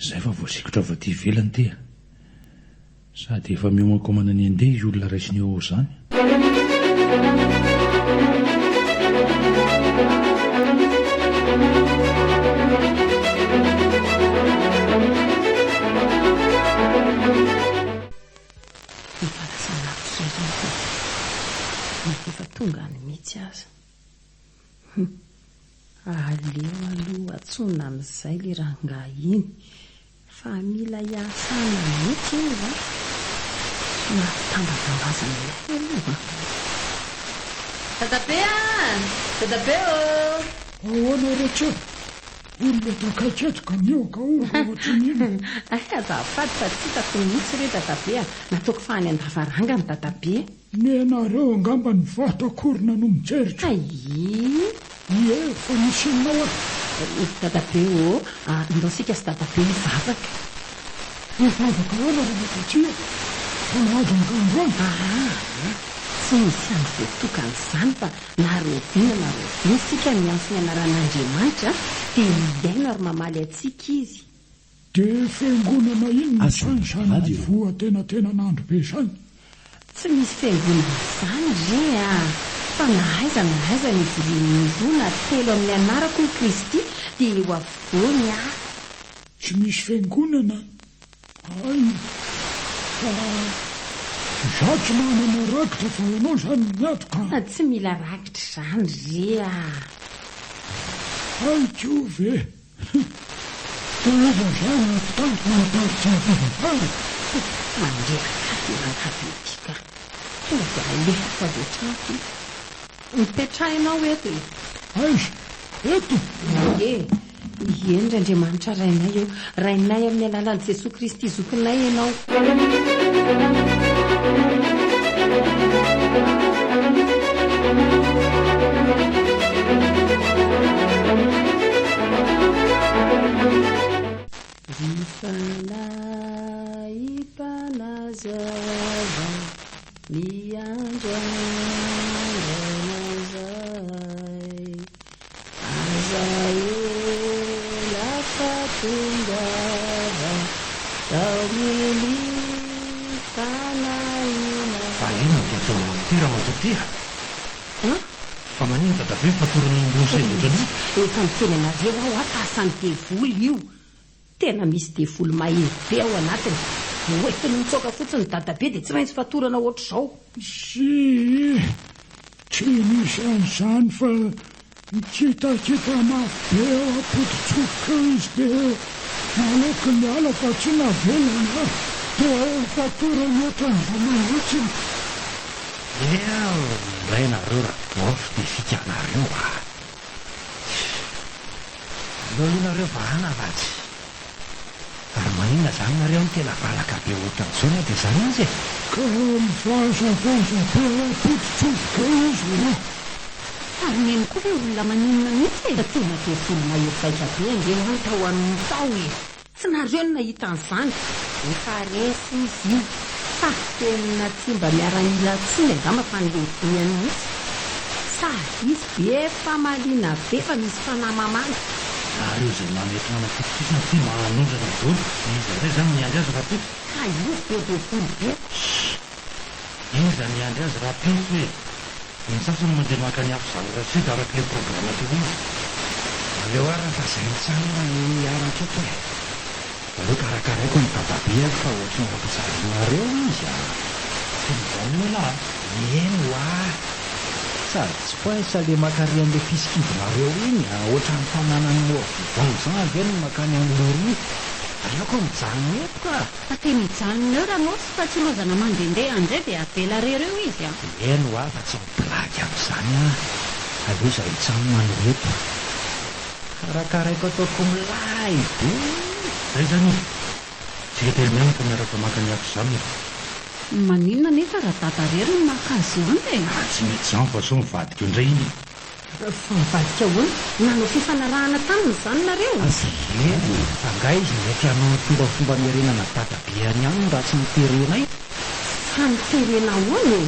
Speaker 1: zay fa voasikotra avy aty ivelany ty sady efa miomakomana ny andeha izy olona raisiny eo zany
Speaker 6: leo aloha atsona amin'izay le rangahy iny fa mila hiasana mihitsy io a natambatambazana ilay aloha. Dadabe dadabe
Speaker 4: ahoana rehetra olona takaiketiko mioka ohatran'iny.
Speaker 6: azafady fa tsy hitako mihitsy re dadabe nataoko fa any andavaranga ny dadabe.
Speaker 4: Ny anareo angamba ny vatakorona no mijeritra. Ie fa misy inao
Speaker 6: dadabe ndosika sy dadabe mivavaka.
Speaker 4: Mivavaka oana rahatatsia fa nahazo angandroany.
Speaker 6: Tsy misy an'izay tokan'izany fa narovina sika miantso ny anaran'Andriamanitra dia miaina ary mamaly atsika izy.
Speaker 4: Dia fiangonana iny misansana voa tena n'andro be izany.
Speaker 6: Tsy misy fiangonana izany re fa nahaiza ny vorian'irona telo amin'ny anarako ny Kristy dia eo afovoany
Speaker 4: Tsy misy fiangonana ay fa zatsy manana rakitra fa ianao izany miatoka.
Speaker 6: Tsy mila rakitra izany re
Speaker 4: aiko ve tava zany atanto mahataritra vavavara
Speaker 6: mandreakabetika tonga dia alefa fa loatrafy mipetrahinao eto
Speaker 4: aiza eto
Speaker 6: endry Andriamanitra rainay eo rainay amin'ny alalan'i Jesosy Kristy zokinay ianao. Ifalay mpanazava miandranganazay azaela fatongava tao milifanaina.
Speaker 1: Fa ina dia tira matatia fa manino dadabe fatorana ambony otrany
Speaker 6: efa miteny anareo aho atasany devoly io tena misy devoly mahery be ao anatiny oetiny mitsoaka fotsiny dadabe dia tsy maintsy fatorana ohatr'izao.
Speaker 4: Tsy misy an'izany fa mikitakita mafy be ao ampotitsofoka izy dia naloko miala fa tsy navelana dia fatorana ohatran'izao mahitsiny.
Speaker 1: rainareo rahaboafy dia fikanareo alohanareo fa anavatsy ary manina zany nareo ny tena valaka be ohatran'izao dia zany azy
Speaker 4: ka mivazavaza be ampotitsofoka izy
Speaker 3: ary meno koa ve olona maninona mihitsy
Speaker 6: tena devoly mahery baika be angeo any tao amin'ny tao tsy nareo no nahita an'izany efa resy izy io fa tena tsy mba miara-mila tsiny angamba fa nylevony mihitsy sady izy be famaliana be fa misy fanamamana
Speaker 1: ary io izay mamety manafotosina ty mahanondrana dolo izy re zany miandry azy raha pety
Speaker 6: ka io be devoly be
Speaker 1: iny zany miandry azy raha pety hoe ny sasany mandeha maka ny afo zany rasika araka le programa teo izy aleo ary fa zay nitsana miaraka eto aleo karakaraiko ny dadabe fa ohatry ny rampizarynareo izy tsy mivanona
Speaker 2: eno sady tsy poesa le makary an'le fisikidinareo iny ohatran'ny fananany moavovany zany aveny makany amlori aleoko mijanona eto ka
Speaker 3: ateny mijanona eo raha nosy fa tsy nozana mandehandeha andray dia avela rereo izy
Speaker 2: eno fa tsy miplaky amin'izany aleo zay hitsanona no eto karakaraiko ataoko milay be
Speaker 1: zay zany tsika telo mianaka miaraka maka ny afo zany
Speaker 3: maninona nefa raha dadarery ny makazy any
Speaker 1: tsy mety zany fa so mivadika eo indray iny
Speaker 6: fa mivadika hoany nanao fifanarahana taminy zany nareo
Speaker 2: fa nga izy mety anao fombafomba miarenana dadabeany any raha tsy miterenay
Speaker 6: fa miterena hoany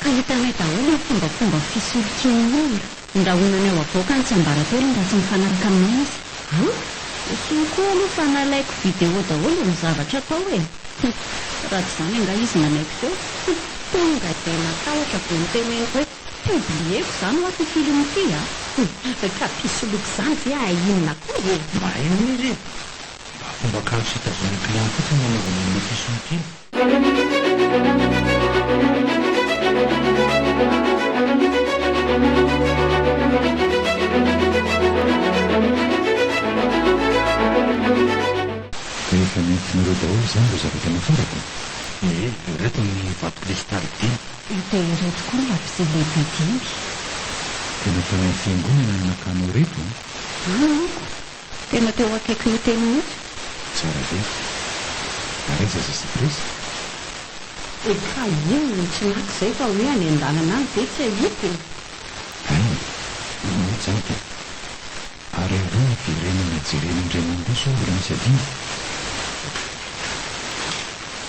Speaker 3: ka hitanay daholo ny fombafomba fisolokian'olona ndrahonany ao avoaka ny tsy ambaratelo raha tsy mifanaraka amin'ny azy sy koa aloha fa nalaiko video daholo ny zavatra atao raha tsy zany nga izy nanaiko teo tonga dia natahotra be niteneniko hoe publieko zany ho aty film ty
Speaker 6: ka pisoloko zany ve inona koa
Speaker 1: maheno izy mba fomba kalo sy tazony client fotsiny nanaovana amin'ny fisolokiana
Speaker 8: Nareo daholo izany ro zavatra nafarako.
Speaker 2: Reto ny vato-kristaly dimy.
Speaker 3: Tehireto koa ny lapisy lehibe dimy.
Speaker 8: Tena tao amin'ny fiangonana no nakanao reto.
Speaker 3: Tena teo akaiky ny teny mihitsy.
Speaker 8: Tsara be. Araiza za Sipresa.
Speaker 6: Ka ino tsy naky izay fa hoe any an-dalana any be tsy ahito.
Speaker 8: Zany ka. Ary ro firenena jerena indray mandoso mbola misy adiny.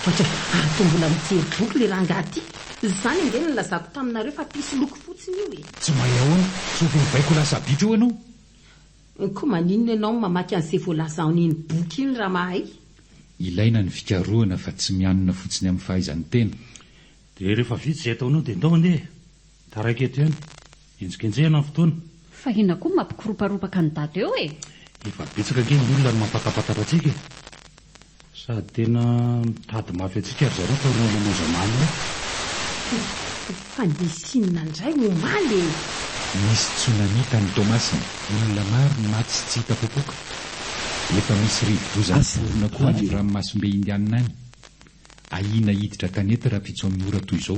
Speaker 6: Ohatra mbola mijery boky le rangahy ity. Zany indray ny lazako taminareo fa pisy loko fotsiny io e.
Speaker 1: Tsy mahay ahoana, sovy mibaiko lasa bitro io ianao.
Speaker 6: Koa maninona ianao mamaky an'izay voalaza an'iny boky iny raha mahay.
Speaker 8: Ilaina ny fikarohana fa tsy mianona fotsiny amin'ny fahaizan'ny tena.
Speaker 1: Dia rehefa vitsy izay ataonao dia ndao andeha. Taraiky eto ihany. Enjikenjehana ny fotoana.
Speaker 3: Fa ina koa mampikoroparopaka ny dady eo e.
Speaker 1: Efa betsaka ange ny olona no mampakapatatra antsika. Sady tena mitady mafy antsika ry zareo fa roa manao zamany io.
Speaker 6: Fa nisinina indray omaly e.
Speaker 8: Misy tsonamita ny Tomasina. Olona maro ny maty sy tsy hita popoka. Efa misy rivodozany vorona koa ny ranomasombe indianina any. Ahina hiditra tanety raha pitso amin'ny ora toy izao.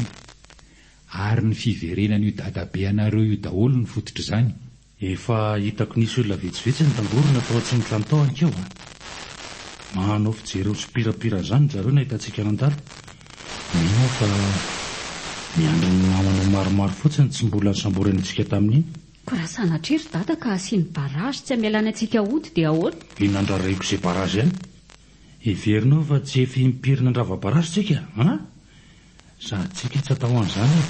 Speaker 8: Ary ny fiverenana io dadabe anareo io daholo ny fototra izany.
Speaker 1: Efa hitako nisy olona vitsivitsy ny tangorona tao Atsimotra ny tao ankeo. Manao fijereo sopirapira izany zareo na hitantsika nandalo. Mino fa miandry ny namanao maromaro fotsiny tsy mbola samboranitsika tamin'iny.
Speaker 3: Ko raha sanatrery dada ka asiany barazy tsy amelana antsika hody dia ahoana?
Speaker 1: Inandrareko izay barazy ihany. Heverinao fa tsy efi mipirina andrava-barazy tsika, sady tsika tsy atao an'izany.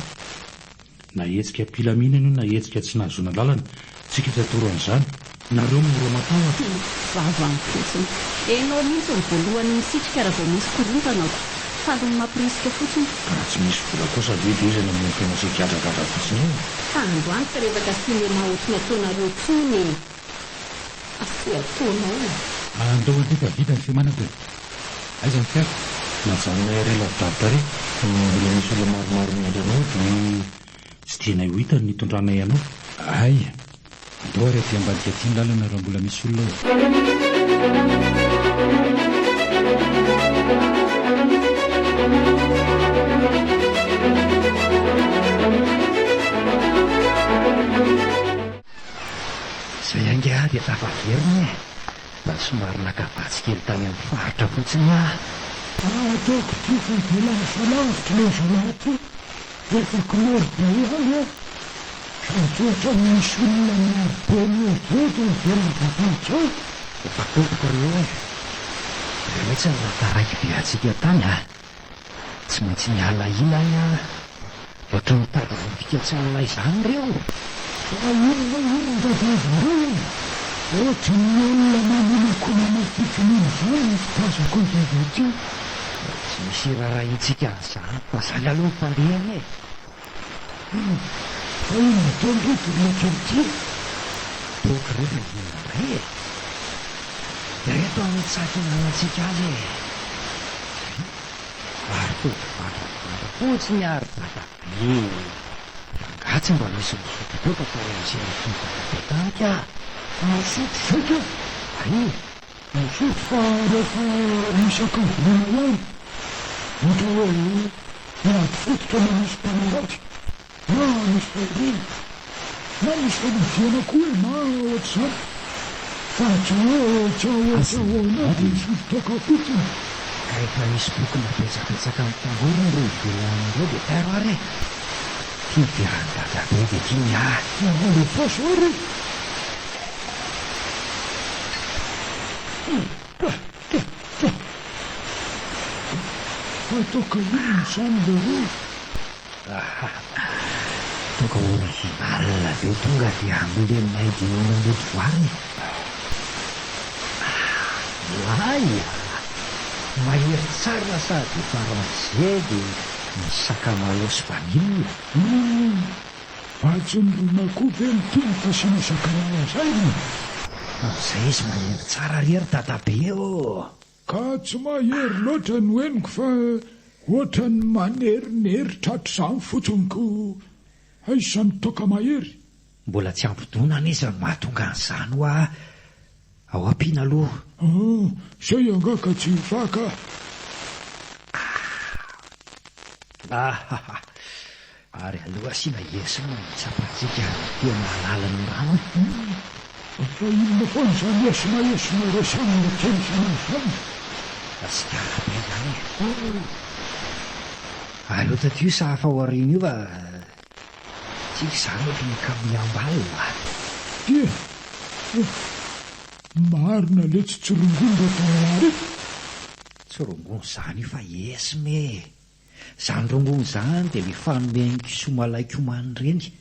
Speaker 1: Na hetsika mpilaminana io na hetsika tsy nahazona lalana, tsika tsy atoro an'izany. Nareo mora matahotra.
Speaker 3: Vava amin'ny fotsiny. Enao mihitsy ny voalohany misitrika raha vao misy korontana ko. Falony mampirisika fotsiny.
Speaker 1: Raha tsy misy vola kosa vedezana amin'ny tena sikiadragadra fotsiny io.
Speaker 6: Fa androany fa revaka sinema ohatriny ataonareo tsony. Afe ataonao.
Speaker 8: Andao andefa vita ny fiamanako e. Aiza ny fiako?
Speaker 1: Mazanona iray lavidavitra re. Mbola misy olona maromaro miandranao dia tsy tianay ho hita ny hitondranay ianao.
Speaker 8: Ay, andao ary aty ambadika aty ny lalana raha mbola misy olona ao.
Speaker 2: Zay ange dia tafaverina e. Mba somary nakabatsy kely tany amin'ny faritra fotsiny
Speaker 4: ataoko ty fa velany falavitra le zalaty efa koloro be ihany sady ohatra misy olona marobe mieveto ny velany vavanitra ao.
Speaker 2: Efa topoko reo e. Rehetra ny nataraiky be atsika tany tsy maintsy miala ilany ohatra mitady vofikatsanina izany reo.
Speaker 4: Fa ironda vavaro ohatra ny olona manomako namapikiny izany fitazako ny zavatra.
Speaker 2: Tsy misy raharahintsika an'izany fa zany aloha mpandehana e.
Speaker 4: Fa ino ataon'reto loatra ty?
Speaker 2: Toko reto ny indray e. Reto amin'ny nanantsika azy e. Ary tokovavavara fotsiny ary dadabe. Rangatsy mba misy misotro teo fa tao amin'izay fomba tanika.
Speaker 4: Misotro saika? Ay, misotro fa rehefa misakavona ihany. Ohatra hoe miady fototra na misy mpanangatra na misy fandrina na misy fanaviana koa na ohatr'izany. Fa tsy hoe tsahoana dia misotro fotsiny.
Speaker 2: Rehefa misy boky mabetsabetsaka amin'ny tangorona reo ivelan'ireo dia tairo ary e. Fiverany dadabe dia tiany
Speaker 4: Navale faso ary. Toka ino izany le roa?
Speaker 2: Toka original ve tonga dia amlenay dia nandoto voary. Laia mahery tsara sady faran'izay dia ny sakamalaosy vanilina.
Speaker 4: Vatsiny rona koa ve mitony fa sy ny sakamala zay no.
Speaker 2: Izay izy mahery tsara rery dadabe eo.
Speaker 4: Ka tsy mahery loatra ny hoeniko fa ohatra ny manerinery tratr'izany fotsiny ko aisany toka mahery.
Speaker 2: Mbola tsy ampidonana izy ny mahatonga an'izany hoa ao ampiana aloha.
Speaker 4: Zay angaka tsy vaka.
Speaker 2: Ary aloha asiana Yeso mitsapatsika tia mahalalany rano.
Speaker 4: Fa inona foana izany esona resanina kely sanazany.
Speaker 2: Tsy arabe zany. Aleo tatio sa hafa ao aoriana io tsika izany ohatry ny kamiambalina.
Speaker 4: Dia marina le tsy tsorongony retanary.
Speaker 2: Tsorongony izany io fa Yeso me. Izany rongony izany dia le fanomeny kisomalaikomany ireny.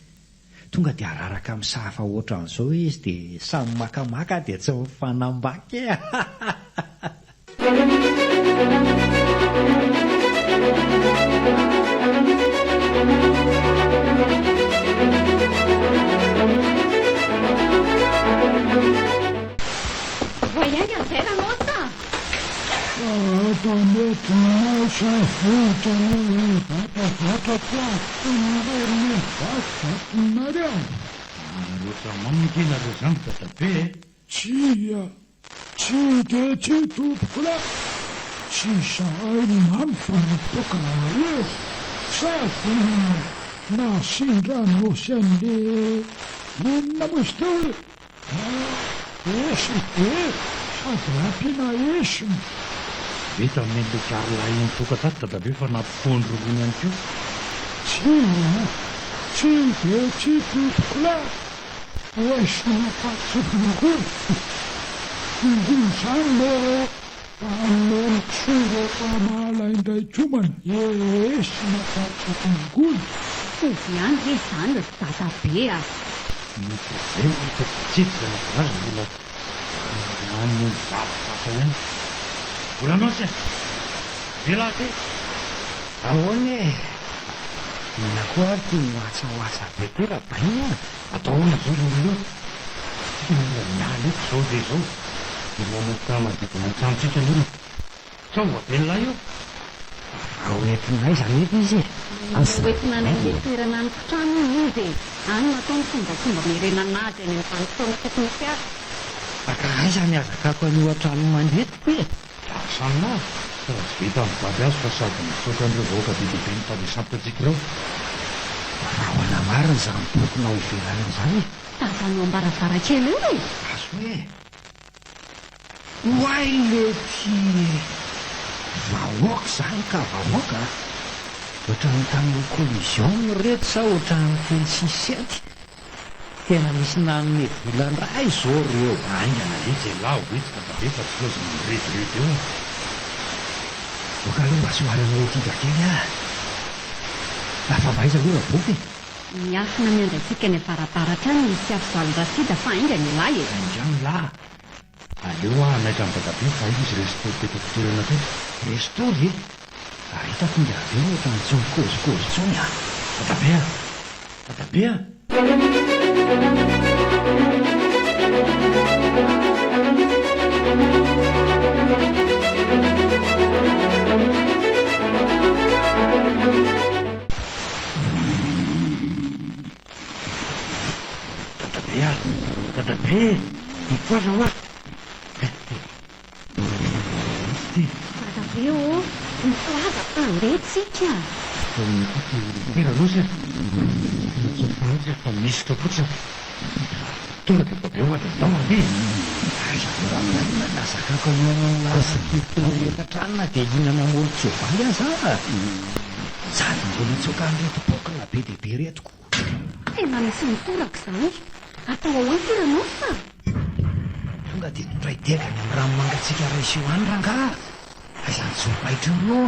Speaker 2: Tonga dia araraka amin'ny sahafa ohatran'izao izy dia samy makamaka dia tsy mifanambaky.
Speaker 3: Voyanga izay ranota.
Speaker 4: Tametinasa votra vatavatra platonareny vatinareo.
Speaker 1: Rehetra mamikena zany dadabe.
Speaker 4: Tsy de tsy tompoko la. Tsy zahay mamy fa nitokana sady nasindranosy an'le inona mozy teo esy de sady ampiana esiny.
Speaker 1: Vita mendle karolahy nitoka tato dadabe fa nampifony rongony ihany keo.
Speaker 4: Tsy de tsy tompoko la. Esiny napatsofinogory. Rongony zany le amenotsoro mahalaindray komana esina patsofinogory.
Speaker 3: Oviany ve izany ry dadabe a?
Speaker 1: Zay tsitsika nakorazy mbola any vapovapo ihany. Mbola nosy velate
Speaker 2: Ahoana e? Ina koa ary tia mihoatsahoatsa be koa raha bahina.
Speaker 1: ataona zao rongony io. Miala eto zao de zao. Manota madika mantsantsika aloha. Sao vaben'lahy io.
Speaker 2: Ao entinay izany eto izy.
Speaker 3: Oentina ny toerana ny trano izy. Any nataony fombafomba mirenanazy any amin'ny vanim-potoana teknikiara.
Speaker 2: Aiza ny azakako an'io an-trano mandetiko e?
Speaker 1: Samina fa tsy vita mivady azy fa sady misaotra an'ireo vahoaka bedibe mitandrisantatsika ireo.
Speaker 2: Raha hoana marina izany bokinao ivelany izany.
Speaker 3: Tazanao ambaravarankely io e.
Speaker 2: Azo hoe hoay le tsy vahoaka izany ka vahoaka. Ohatran'ny tamin'ny collision reto sa ohatran'ny teny sisety. Tena misy nanome volan-dray izao reo.
Speaker 1: Aingana izy lahy hoetsika dadabe fa tsy loza miretirety eo.
Speaker 2: Boka aloha mba soaranao etika kely a. Lafa baiza aloha boky.
Speaker 3: Miafina miandraitsika ny avarabaratra any misy afivalon-drasida fa ainga ny lahy e.
Speaker 2: Andrano lahy.
Speaker 1: Aleo naitra amin'ny dadabe fa izy restory teto fitoerana teto.
Speaker 2: Restory? Hitako nge aveo ohatran'ny tsy mikôzikôzy tsony a.
Speaker 1: Dadabe a. Dadabe a. Dadabe, mipoaza hoa.
Speaker 3: Dadabe o, miplaza pandetsika.
Speaker 1: Mira loza. Tsy fa misy tokotra. Tonga dadabe hoa dadao ane.
Speaker 2: Nazakako asa fitoetan-tranona dia inana molotsovaly aza. Sady mbola tsoka an'reto bokina be dia be retiko.
Speaker 3: Tena misy mitoraka izany. Atao ao any firanao fa.
Speaker 2: Tonga dia notraidekany amin'ny rano mangatsika raisy io any rangaha. Izany tsopaitra io.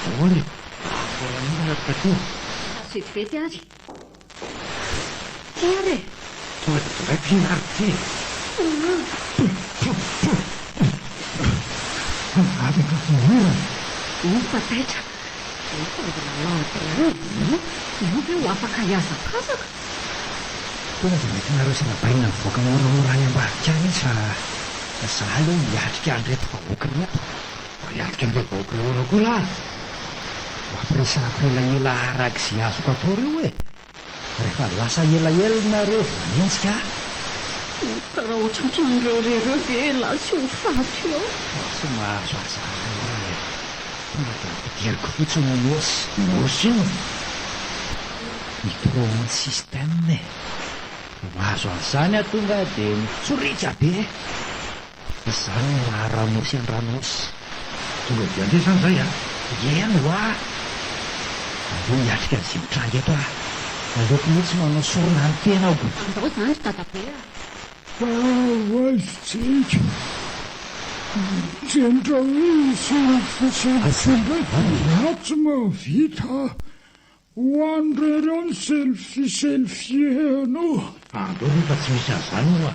Speaker 1: Ahoana e? Volanina takoa.
Speaker 3: Azo vetivety ary. Ary e.
Speaker 1: Tonga dia dray mpinary ty.
Speaker 2: Avaka fohirana.
Speaker 3: Pataitra. Io ve ho afaka hiazakazaka.
Speaker 2: Tonga dia mety nareo sanabaina mivoaka moramora any ambadika any izy fa za aloha miatrika an'reto vahoaka reto.
Speaker 1: Hiatrika an'ireo vahoaka nahoana koa lahy.
Speaker 2: Ampiresanako elaela arak'izay azoko atao reo e. Rehefa lasa elaela nareo vanentsika
Speaker 3: Raha ohatratran'ireo ve lasy ho faty eo.
Speaker 2: Tsy mahazo azana tonga dia ampidiriko fotsiny nosy io micro-ondes système mahazo an'izany tonga dia mitsoritra be izany rahanosy andranosy
Speaker 1: tonga dia andesany izay
Speaker 2: eno aloha hiatrika ny zimitranga eto aleoko mihitsy manao sorona ny tena ao
Speaker 3: andao izany ry dadabe
Speaker 4: aizitsika tendra hoe selfie tsy mavita ho an'rereo ny selfie-selfieno
Speaker 1: andao rehefa tsy misy an'izany oa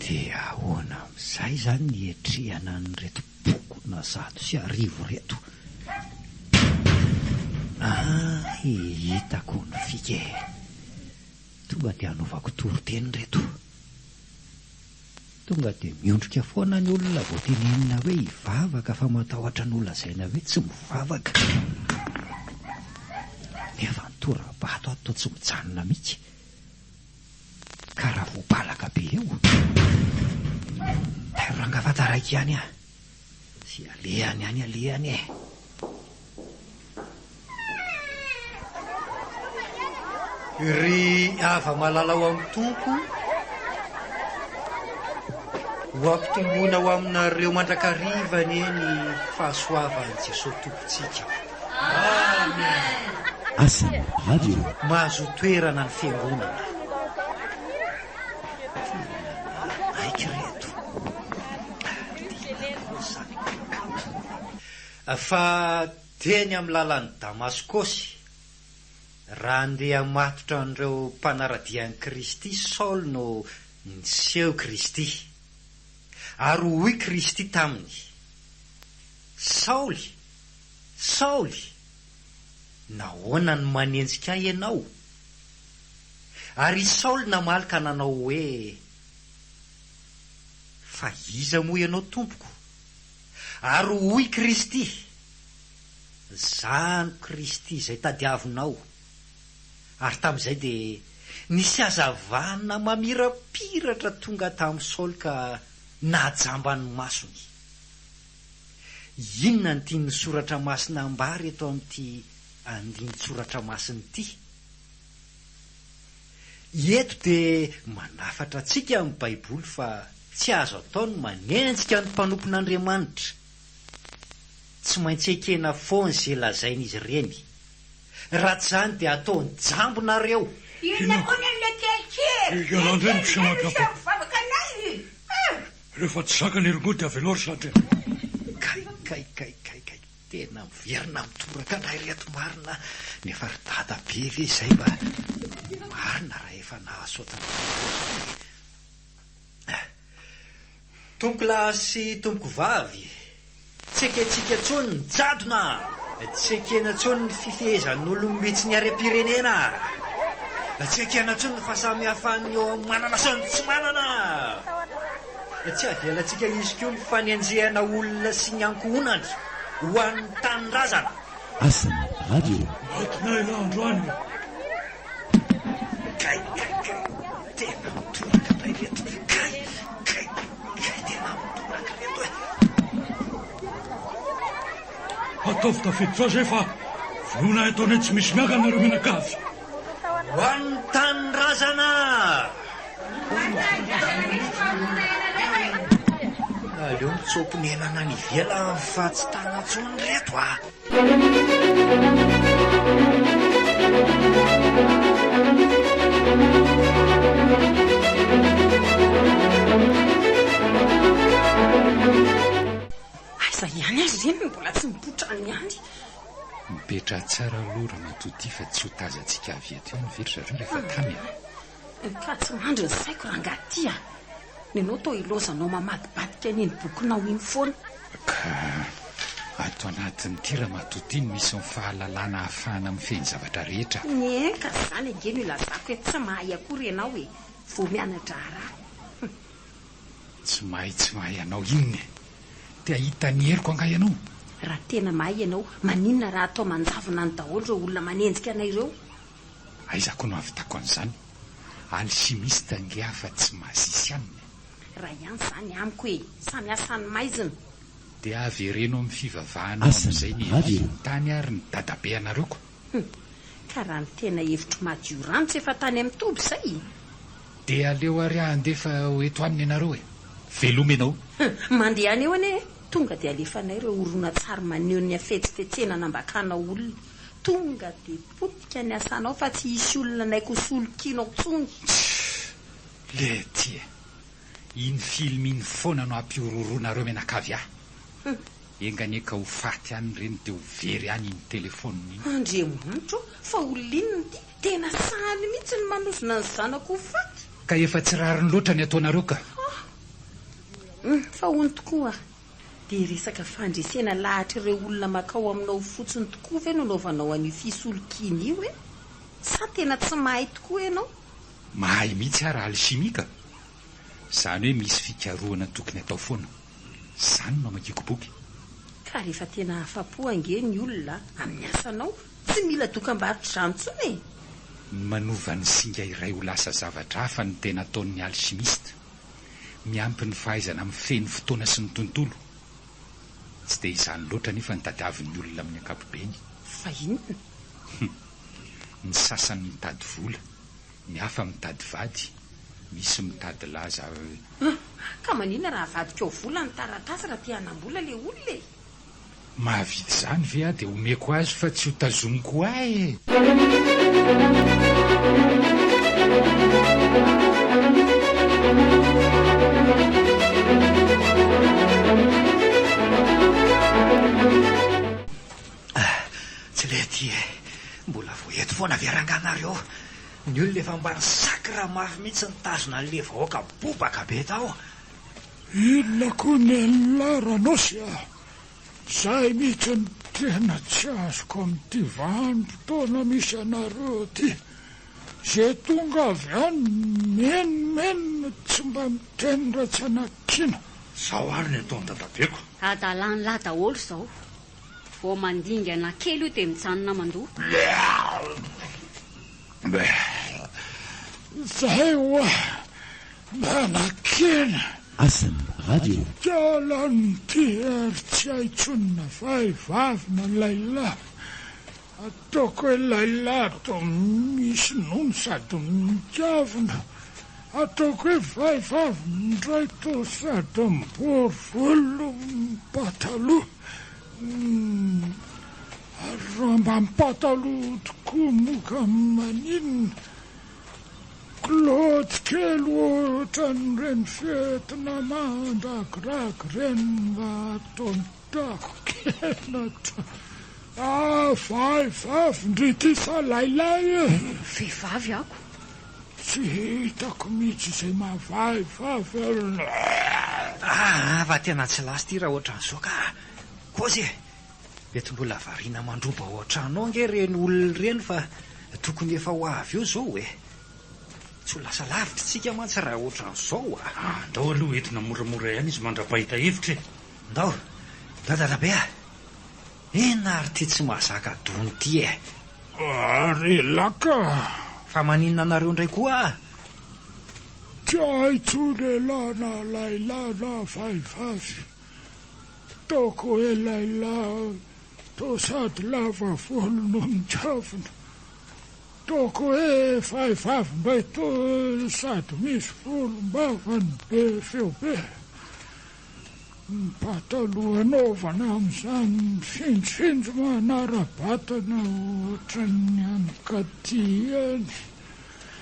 Speaker 2: dia ahoana amin'izay izany ny etrehana nyreto bokona zato sy arivo reto hitako ny fike tonga dia hanaovako toroteny reto tonga dia miondrika foana ny olona vao tenenina hoe hivavaka fa matahotra ny olona zaina hoe tsy mivavaka nefa nytora-bato ato tsy mijanona mihitsy ka raha voabalaka be eo tairangafantaraika ihany sy alehany any alehany ry ava malala ao amin'ny tompo ho ampitomboina ao aminareo mandrakarivany eny fahasoavany Jesosy tompontsika
Speaker 7: amen. Asana radio
Speaker 2: mahazo toerana ny fiangonana aiky reto fa teny amin'ny lalan'ny Damaskosy raha andeha matotra an'ireo mpanaradian'i Kristy Saoly no niseho Kristy ary hoy Kristy taminy Saoly Saoly nahoana ny manenjika ahy ianao ary Saoly namalika nanao hoe fa iza moa ianao tompoko ary hoy Kristy zany Kristy izay tadiavinao ary tamin'izay dia nisy hazavana mamirapiratra tonga tamin'ny Saoly ka nahajamba ny masony inona ny tiany soratra masina ambary eto amin'ity andiny soratra masiny ity eto dia manafatra antsika amin'ny baiboly fa tsy azo ataony manenjika ny mpanompon'Andriamanitra tsy maintsy ekena foana izay lazain'izy ireny raha tsy izany dia ataony jambonareo
Speaker 9: inona koa ny kelikely
Speaker 4: ialandreny mpisamaka
Speaker 9: mivavaka anay
Speaker 4: rehefa tsy zakany eringody avelory satria
Speaker 2: kay tena miverina mitoraka anay reto marina nefa ry dada be ve izay mba marina raha efa nahasotana tompoko lahy sy tompoko vavy tsy eketsika ntsony ny jadona tsy ekena ntsony ny fifehezan'olometsy ny arem-pirenena tsy ekena ntsony ny fahasamihafan'ny eo manana sy ny tsy manana tsy avelantsika izy koa ny fanenjehana olona sy ny ankohonany ho an'ny tanin-drazana
Speaker 7: Asana radio
Speaker 4: matinay landroany
Speaker 2: kay tena mitoraka nay reto kay tena mitoraka reto
Speaker 4: ataovy tafidy fa zay fa vonoina ataonay tsy misy miaka nareo menakavy
Speaker 2: ho an'ny tanin-drazana aleo mitsopony enana ny vela ny fahatsitana ntsony reto
Speaker 6: aiza ihany azy ireny mbola tsy mipotrany ihany
Speaker 8: mipetra tsara aloha raha matoty fa tsy ho tazantsika avy eto io nyvery zareo rehefa tamy
Speaker 6: ka tsy mandry ny saiko raha angatya nenao to ilozanao mamadibadika ny eny bokinao iny foana
Speaker 8: ka ato anatin'ity raha matotiny misy ny fahalalana ahafahana mifeny zavatra rehetra
Speaker 6: ka zany angeno ilazako hoe tsy mahay akory ianao vo mianatra raha
Speaker 8: tsy mahay ianao inony te ahita ny heriko anga ianao.
Speaker 6: Raha tena mahay ianao, maninona raha atao manjavona ny daholo ireo olona manenjika anay ireo?
Speaker 8: Aizako no avitako an'izany. Alchimiste nge afa tsy magicienne.
Speaker 6: Raha ihany izany amiko hoe samy asany maizina.
Speaker 8: Dia avy reno amin'ny fivavahanao amin'izay ny tany ary ny dadabe anareoko.
Speaker 6: Ka raha ny tena hevitro madio rantsy efa tany amin'ny toby izay.
Speaker 8: Dia aleo ary andefa eto aminy ianareo e. Veloma ianao.
Speaker 6: Mandeha any eo anie. Tonga dia alefanay ireo orona tsara maneho ny afetsifetsena nambakana olona. Tonga dia potika ny asanao fa tsy hisy olona naiko solokinao tsony.
Speaker 8: Le tia. Iny film iny foana no ampiororonareo menakavy ahy. Enganeka ho faty any reny dia ho very any iny telefôniny iny.
Speaker 6: Andriamanitro, fa olona ty tena saly mihitsy ny manosona ny zanako ho faty.
Speaker 8: Ka efa tsy rariny loatra ny ataonareo ka.
Speaker 6: Fa hono tokoa. Dia resaka fandresena lahatra ireo olona makao aminao fotsiny tokoa ve no naovanao an'io fisolokiny io e? Sa tena tsy mahay tokoa ianao?
Speaker 8: Mahay mihitsy ary alchimika. Izany hoe misy fikarohana tokony atao foana. Izany no amakiko boky.
Speaker 6: Ka rehefa tena afa-po ange ny olona amin'ny asanao, tsy mila dokam-barotra izany intsony e.
Speaker 8: Manova ny singa iray ho lasa zavatra hafa ny tena ataon'ny alchimiste. Miampy ny fahaizana amin'ny feny fotoana sy ny tontolo. Tsy dia izany loatra nefa ny tadiavin'ny olona amin'ny ankapobeny.
Speaker 6: Fa inona?
Speaker 8: Ny sasany mitady vola, ny hafa mitady vady, misy mitady laza.
Speaker 6: Ka maninona raha vadika ao vola ny taratasy raha tia hanam-bola le olona e?
Speaker 8: Mahavidy izany ve a dia omeko azy fa tsy ho tazomiko ahy e.
Speaker 2: Tsy le ty e, mbola voeto foana veranganareo. Ny olona efa mba ny sakra mafy mihitsy ny tazona n'le vahoaka bobaka be tao.
Speaker 4: Inona koa ny anlaranao Zay mihitsy ny tena tsy azoko amin'ity vanim-potoana misy anareo ty. Zay tonga avy any menimeny tsy mba miteny ratsy anakiana.
Speaker 1: Zao ary ny ataony dadabeko.
Speaker 3: Adalany lahy daholo izao. Vao mandingana kely io dia mitsanona mandoha.
Speaker 4: Zay hoa manakena.
Speaker 7: Asana radio.
Speaker 4: Jalan'ny ty ary tsy haitsonina vahivavy na lailahy. Ataoko hoe lailahy to misy nono sady mitiavina. Ataoko hoe vahivavy ndray to sady mibory volo mipataloha. Raha mba mipataloha tokoa moka maninona. Claude kely ohatra n'ireny fetina mandragiragy reny mba ataon-dako kena vahivavy ndrity sa lailahy e.
Speaker 3: Vehivavy ako.
Speaker 4: Tsy hitako mihitsy izay mahavahivavy
Speaker 2: Fa tena tsy lasy ty raha ohatran'izao ka. Kozy e, mety mbola variana mandroba ohatranao nge reny olona reny fa tokony efa ho avy eo zao e. Tsy ho lasa lavitra tsika mantsy raha ohatran'izao a.
Speaker 1: Ndao aloha entina moramora ihany izy mandrapahita hevitra e.
Speaker 2: Ndao, dadabe a. Ena ary ty tsy mahazaka dony ty e.
Speaker 4: Ary laka.
Speaker 2: Fa maninona anareo indray koa?
Speaker 4: Tsy haitso lehilahy na lailahy na vahivavy. Taoko hoe lailahy to sady lava volo no mitiavina. Taoko hoe vahivavy mba to sady misy volom-bavany be feo be. Ny pataloha anaovana amin'izany finjofinjo manara-batana ohatran'ny ankaty eny.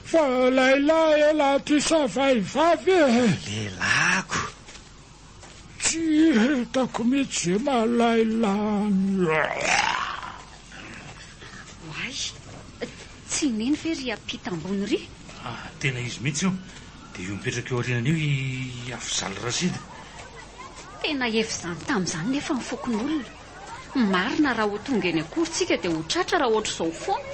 Speaker 4: Fa lailahy laha ty sa vahivavy e.
Speaker 2: Lelako.
Speaker 4: Tsy hitako mihitsy zay malailahy.
Speaker 3: Ay, tsy neny fery ampita ambony ry.
Speaker 1: Tena izy mihitsy io. Dia io mipetraka eo aorianan'io i Afizaly Rasida.
Speaker 3: Tena efa izany tamin'izany nefa ny fokon'olona. Marina raha ho tonga eny akorontsika dia ho tratra raha ohatra izao foana.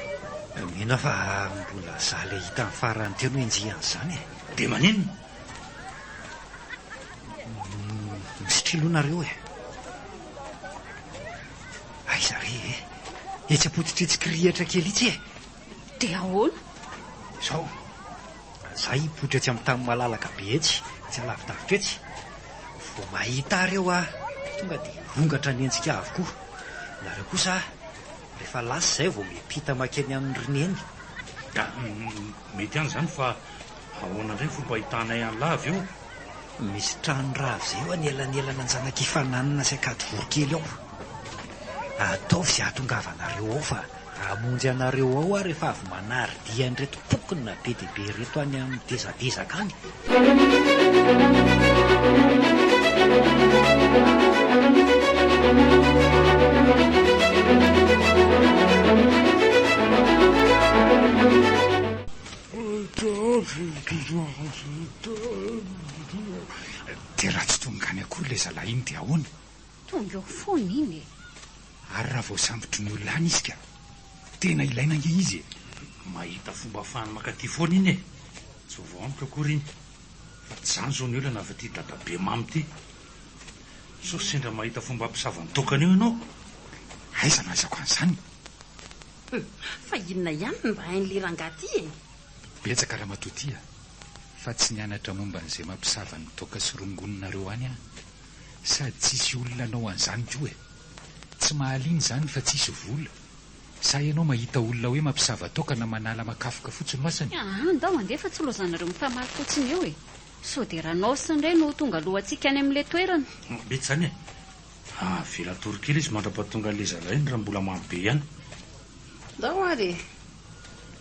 Speaker 2: Mino fa mbola zaho le hita ny farany teno enjian'izany e.
Speaker 1: Dia maninona?
Speaker 2: ilonareo e. Aiza re e, etsapotitretsykirihatra kely itsy e.
Speaker 3: dia ahoana
Speaker 2: Zao, za hipotratsy amin'ny tany malalaka be etsy, tsy alavidavitra etsy. Vao mahita reo tonga dia rongatra ny ensika avokoa. Nareo kosa rehefa lasa zay vao miampita makeny amin'ny roneny.
Speaker 1: Mety any zany fa ahoana indray fomba hitanay an'lavy eo.
Speaker 2: Misy trano rava zay eo anelanelana anjanaka hifananana sy akady vorokely ao. Ataovy izay ahatongavanareo ao fa amonjy anareo ao rehefa avy manary dian'ireto pokona be dia be reto any amin'ny tezatezaka any.
Speaker 8: dia raha tsy tonga any akory ilay zalahy iny dia ahoana?
Speaker 3: tonga eo foana iny e.
Speaker 8: Ary raha vao sambotry ny olona any izy ka tena ilaina nge izy e.
Speaker 1: Mahita fomba ahafahany makaty foana iny e. Tsy vao amiko akory iny fa tsy zany zao ny olana fa ty dadabe mamy ty. So sendra mahita fomba ampisavany tokana eo ianao.
Speaker 8: Aiza no aizako an'izany?
Speaker 6: Fa inona ihany no mba hain'le rangaty e.
Speaker 8: Betsaka raha matotia fa tsy nianatra momba n'izay mampisavany toka sy rongononareo any aho. Sady tsisy olona anao an'izany koa e. Tsy mahaliana zany fa tsisy vola. Sa ianao mahita olona hoe mampisava tokana manala makafoka fotsiny masany?
Speaker 3: Andao mandeha fa tsy lozanareo mifamaly fotsiny eo e. So dia raha naosy indray no tonga alohantsika any amin'ilay toerana.
Speaker 1: Betsy zany e. Vela torokely izy mandrapatonga le zalahy iny raha mbola mamy be ihany.
Speaker 6: Ndao ary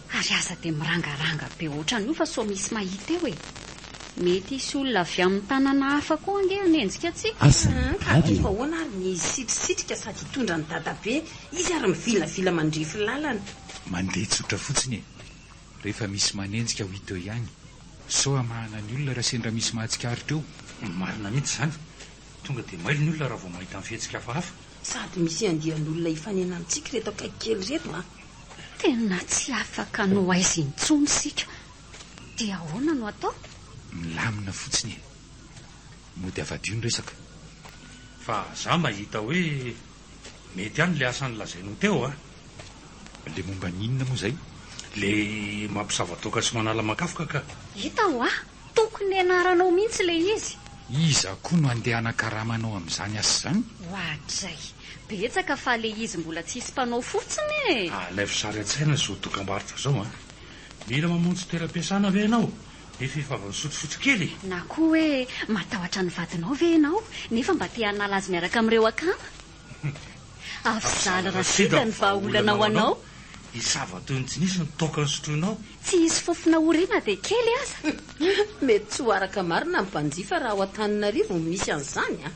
Speaker 3: Ary aza dia mirangaranga be ohatran'io fa so misy mahita eo e. Mety isy olona avy amin'ny tanana hafa koa ange anenjika atsika.
Speaker 6: Fa ahoana ary ny sitrisitrika sady hitondra ny dadabe. Izy ary mivilavila mandrify lalana.
Speaker 8: Mandeha tsotra fotsiny e. Rehefa misy manenjika ho hita eo ihany. So amahana ny olona raha sendra misy mahatsikaritra eo.
Speaker 1: Marina mihitsy zany. Tonga dia maily ny olona raha vao mahita amin'ny fihetsika hafahafa.
Speaker 6: Sady misy andian'olona hifanena amintsika reto akaiky kely reto
Speaker 3: Tena tsy afaka no aiza intsony sika. Dia ahoana no atao?
Speaker 8: Milamina fotsiny e. Mody avadio ny resaka.
Speaker 1: Fa za mahita hoe mety ihany le asany lazainao teo
Speaker 8: Le momba ninona moa zay?
Speaker 1: Le mampisavatoka sy manala makafoka ka.
Speaker 3: Hita ho tokony anaranao mihitsy le izy.
Speaker 8: Iza koa no andeha anakaramanao amin'izany asa zany?
Speaker 3: Hoatray betsaka fa le izy mbola tsisy mpanao fotsiny e.
Speaker 1: Ilay fisary an-tsaina zao dokam-barotra zao mila mamonjy toeram-piasana ve ianao? Efa efa sotrofotsy kely.
Speaker 3: Na koa hoe matahotra ny vadinao ve ianao nefa mba te hanala azy miaraka amin'ireo akana? Afzaly rasida ny vahaolana ho anao.
Speaker 1: Isava toy ny tsy nisy ny toka ny sotroinao.
Speaker 3: Tsy isy fofona oriana dia kely aza.
Speaker 6: Mety tsy ho araka marina ny mpanjifa raha ao Antananarivo misy an'izany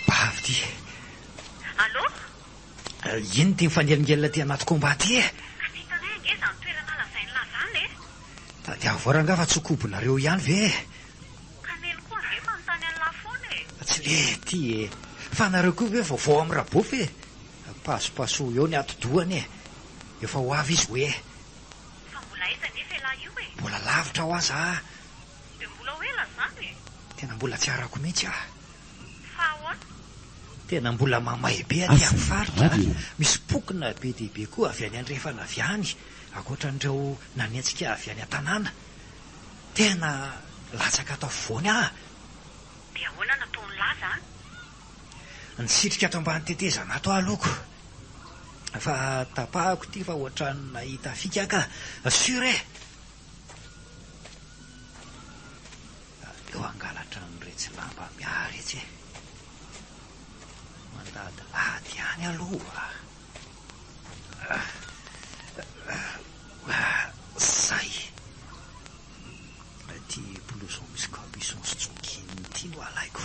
Speaker 2: Bavy
Speaker 9: Allô?
Speaker 2: Ino ty mifanelingelina ty anaty komba ty e?
Speaker 9: Hitanay ange zany toerana lazainy lazany e.
Speaker 2: Tady avoaranga fa tsokobonareo ihany ve?
Speaker 9: Kanely koa ange manontany an'la foana e.
Speaker 2: Tsy le ty e. Fa nareo koa ve vaovao amin'ny rabofy e? Pasopaso eo ny atodohany e. Efa ho avy izy hoe.
Speaker 9: Fa mbola aiza nefa elahy io e.
Speaker 2: Mbola lavitra ho aza.
Speaker 9: Dia mbola ho ela zany e.
Speaker 2: Tena mbola tsy arako mihitsy
Speaker 9: Fa ahoana?
Speaker 2: Tena mbola mamay be aty amin'ny faritra. Misy pokona be dia be koa avy any andrefana avy any. Akoatran'ireo nanentsika avy any an-tanàna. Tena latsaka atao voany
Speaker 9: Dia ahoana nataony laza
Speaker 2: Nisitrika ato ambany tetezana ato aloko. Fa tapahako ty fa ohatrany nahita fika ka. Sure eo angalatra nyretsy lamba miary etsy mandady lady any aloha. Zay ty blouson misy capuchon sy tsokiny ty no alaiko.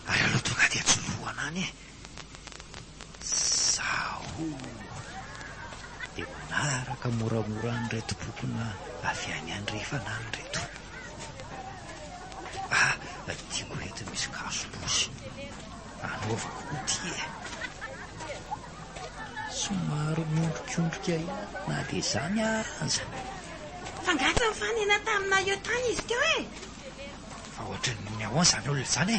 Speaker 2: Ary aloha tonga dia tsoloana any zaho eo naraka moramora nyreto pokona avy any andrefana ny reto. Tiako reto misy mihetsika na dia izany aza
Speaker 6: fangatsa mifanena tamina eo tany izy teo e
Speaker 2: fa ohatrany ahoana izany olona izany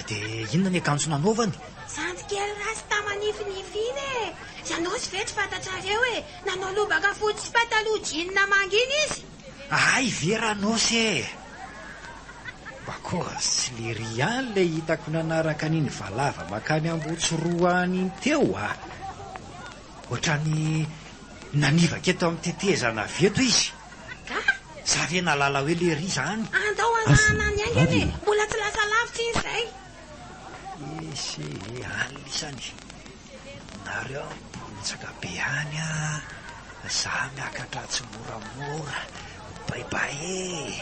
Speaker 2: dia inona ny akanjo nanaovany
Speaker 6: zandy kely rasy tamanifinify iny e ianao sy vetry fantatrareo e nanao lobaka fotsy sy pataloha jinina mangina izy
Speaker 2: ay veranao se bakoa sy le riany le hitako nanaraka an'iny valava makany ambotsoroany iny teo ohatrany nanivaka eto amin'ny tetezana veto izy za ve nalala hoe le ry zany
Speaker 6: andao anana ny angany e mbola tsy lasa lavitra iny izay
Speaker 2: isy alina isany nareo bolitsaka be any za miakatra tsy moramora baibay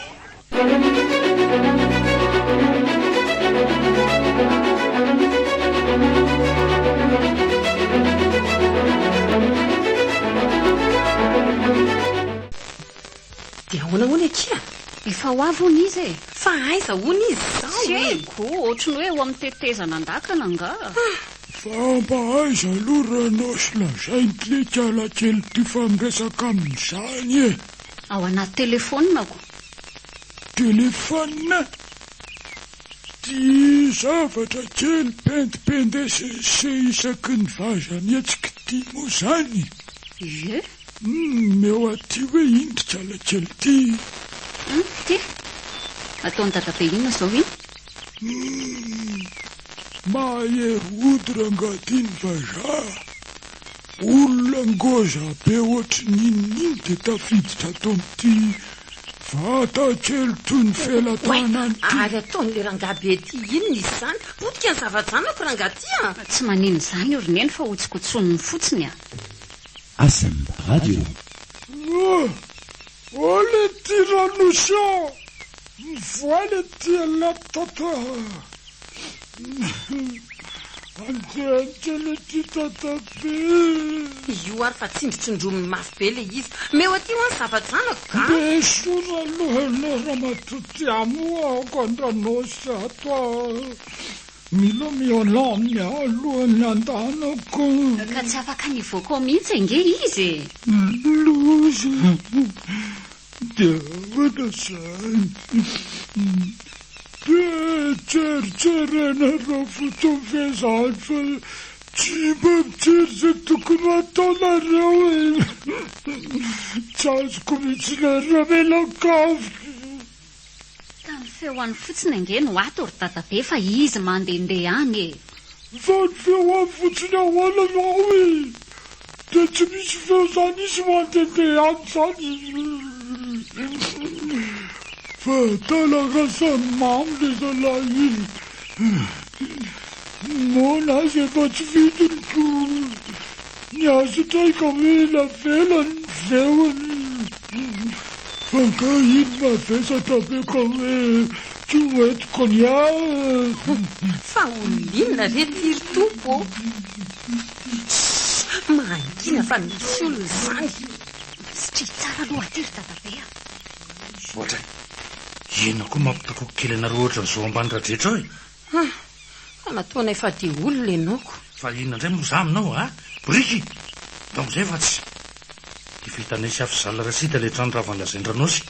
Speaker 6: dia ahonahoana akia
Speaker 3: efa ho avy hony izy e
Speaker 6: fa aiza hony izy zao
Speaker 3: eko ohatrany hoe ho amin'ny tetezana andakana nga
Speaker 4: fa mba aiza aloha ranao sy lazainy le kiala kely ty famiresaka amin'izany e
Speaker 3: ao anaty telefonako
Speaker 4: telefona ty zavatra kely pendipendesese isaky ny vazany etsika ty moa zany
Speaker 3: ie
Speaker 4: meo aty hoe iny ty kiala kely ty
Speaker 3: ty ataony dadabe inona zao iny
Speaker 4: mahery ody rangatiny vaza olona ngoza be ohatry nininy dia tafiditra atao amin'ity vata kely toy ny felatanany ty
Speaker 6: ary ataon'le rangabe ty inona izy zany potika ny zava-janako rangaty
Speaker 3: tsy manino izany orineny fa hotsikotsoniny fotsiny
Speaker 7: Asam Radio.
Speaker 4: Ole tiranosha mvoale tia laptop Andiantele ty tatabe
Speaker 6: io ary fa tsindritsindrominy mafy be le izy meo aty ho any zava-janako ka
Speaker 4: be sora lohalera matoty amo ako andranosy ato milo miolaminy alohany andanako
Speaker 3: ka tsy afaka nivoaka ao mihitsy nge izy
Speaker 4: loza dia vana zany dia tseritserena rao fotomvezany fa tsy mba mijery zay tokony ataonareo e tsy azoko mihitsy nareo melakavy
Speaker 3: ka ny feoany fotsiny ange no ato ry dadabe fa izy mandehandeha any e
Speaker 4: fa ny feoany fotsiny ahoana ao e dia tsy misy feo zany izy mandehandeha any zany fa talaga sany mamy le zalahy iny mona azy efa tsy vidiny ny azo traika hoe lavelany veony fa ka iny mavesatra be ka hoe tsy hoentiko ny
Speaker 6: fa olona re tiry tompo mangina fa misy olona zany
Speaker 3: sy tsy tsara aloha aty ry dadabe
Speaker 1: ohatra ina koa mampitakoky kely anareo ohatra nyzao ambany radretra hoe
Speaker 6: fa nataona efa dia olona ianaoko
Speaker 1: fa inona indray moa za aminao boriky da amizay fa tsy tifitana sy afy zala rasita le trano raha vanlazaindranosy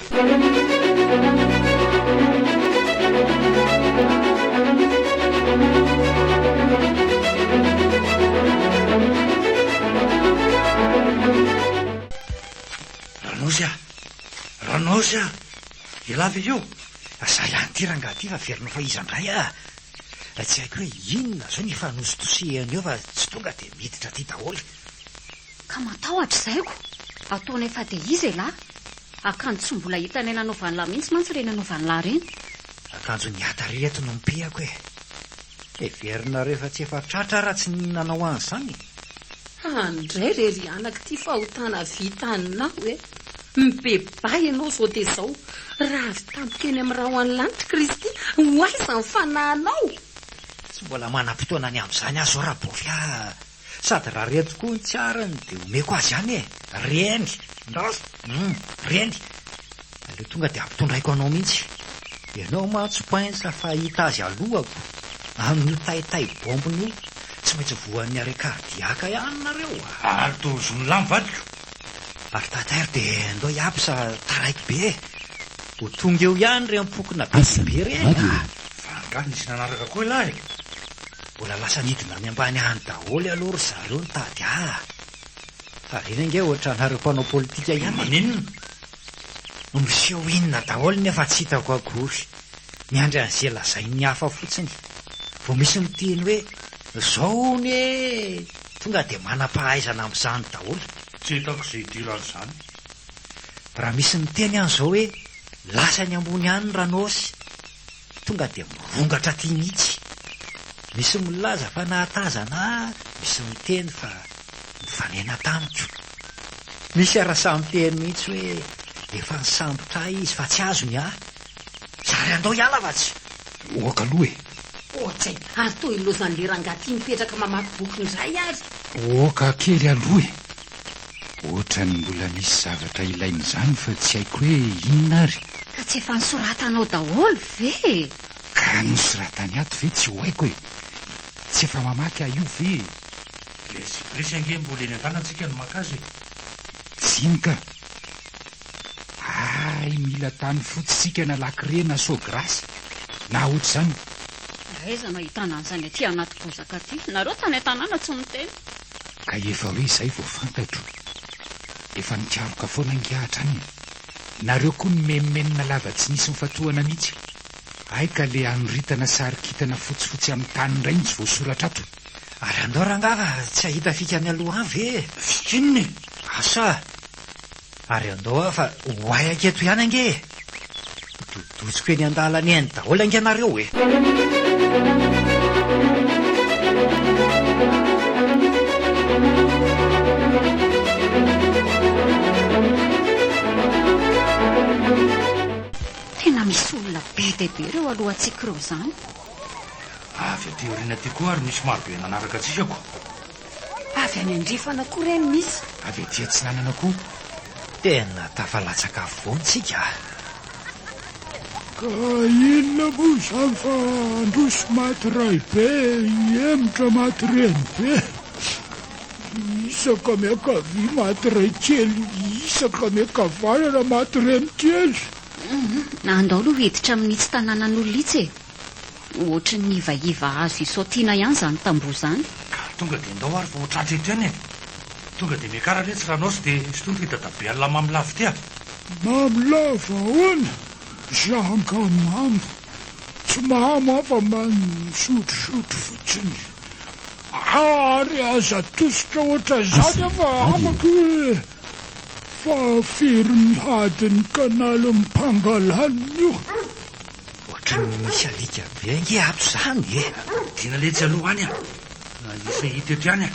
Speaker 1: ranosy ilava eo za ihany ty ranga ty fa verinao fa izandray tsy haiko hoe inona zao ny fanositosehany eo fa tsy tonga dia miditra ty daholo
Speaker 3: ka matahotra zayko ataona efa dia izy e lahy akanjo tsy mbola hitanay nanaovany lahy mihitsy mantsy reny nanaovany lahy reny
Speaker 2: akanjo ny ata reto no mipehako verina rehefa tsy efa tratra raha tsy nanao any zany
Speaker 6: andray rery anako ty fahotana vitanao hoe mibebay ianao zao dia zao raha avy tampoka eny amin'ny raha ho any lanitra kristy ho aiza ny fanahinao
Speaker 2: tsy mbola manam-potoana ny amin'izany azy zao raha bofy sady raha reto koa ny tsiarany dia omeko azy ihany reny reny le tonga dia ampitondraiko anao mihitsy ianao matsopainsa fa hita azy alohako amin'ny taitay bombony tsy maintsy voan'ny arekardiaka ihany nareo
Speaker 1: atozo ny lamivadiko
Speaker 2: Ary tatairo dia ndo hiapsa taraiky be ho tonga eo ihany re ampokona be re
Speaker 1: Fangaly nisy nanaraka koa ilahy.
Speaker 2: Mbola lasa nidina any ambany any daholo aloha ry zareo nitady Ary iny ange ohatra nareo mpanao politika ihany.
Speaker 1: Maninona?
Speaker 2: Miseho inona daholo nefa tsy hitako akory. Miandry an'izay lazain'ny hafa fotsiny. Vao misy miteny hoe zao ne tonga dia manam-pahaizana amin'izany daholo.
Speaker 1: Tsy hitako izay idiran'izany.
Speaker 2: Raha misy miteny an'izao hoe lasa ny ambony any ranosy, tonga dia mirongatra aty mihitsy. Misy milaza fa nahatazana, misy miteny fa nifanena tamiko. Misy ara-samy teny mihitsy hoe efa nisambotra izy fa tsy azo ny Zary andao hiala vatsy.
Speaker 8: Oaka aloha e.
Speaker 6: Ohatsay, ary toy ilozan'le rangaty mipetraka mamaky boky indray ary.
Speaker 8: Oaka kely aloha e. Ohatra ny mbola misy zavatra ilain'izany fa tsy haiko hoe inona ary.
Speaker 3: Ka tsy efa nisoratanao daholo ve?
Speaker 8: Ka nosoratany ato ve tsy ho haiko e. Tsy efa mamaky io ve.
Speaker 1: Le sipresy ange mbola eny an-tanantsika no makazy.
Speaker 8: Tsinika. Ay, mila tany fotsitsika na lakirena so grasy. Na ohatr'izany.
Speaker 3: Aiza no ahitana an'izany aty anaty bozaka aty? Nareo tany an-tanàna tsy miteny.
Speaker 8: Ka efa hoe izay vao fantatro. Efa nitiaroka foana angehatra any. Nareo koa ny memimenina lava tsy nisy mifatohana mihitsy. Ay ka le anoritana sary kitana fotsifotsy amin'ny tany indray ny tsy voasoratra ato.
Speaker 2: Ary andao rangava tsy ahita fikany aloha ve?
Speaker 1: Fikininy.
Speaker 2: Asa. Ary andao fa hoay aketo ihany ange. Dodotsiko eny an-dalana eny daholo ange nareo e.
Speaker 3: Tena misy olona be dia be ireo alohantsika ireo izany.
Speaker 1: Avy aty aoriana aty koa ary misy maro be nanaraka antsika koa.
Speaker 6: Avy any andrifana koa reny misy.
Speaker 8: Avy aty Antsinanana koa.
Speaker 2: Tena tafalatsaka vontsika.
Speaker 4: Ka inona moa izany fa androso maty ray be, hiemotra maty reny be. Isaka miakavia maty ray kely, isaka miakavanana maty reny kely.
Speaker 3: Andao aloha hiditra amin'ny tsy tanànan'olona itsy e. Ohatra ny ivaiva azo isaotiana ihany izany tamboho izany.
Speaker 1: Ka tonga dia ndao ary vao tratra eto ihany e. Tonga dia miakara retsy ranosy dia sy tonga hitadabealina mamilava tia.
Speaker 4: Mamilava ahoana? Zanga mamo. Tsy mamo afa manisotrosotro fotsiny. Ary aza tosotra ohatra izany afa amako hoe fa firy hadiny kanaly mpangalanina io.
Speaker 2: Ohatrany misy alika be ange ato izany e.
Speaker 1: Tiana letsy aloha any isa hita eto ihany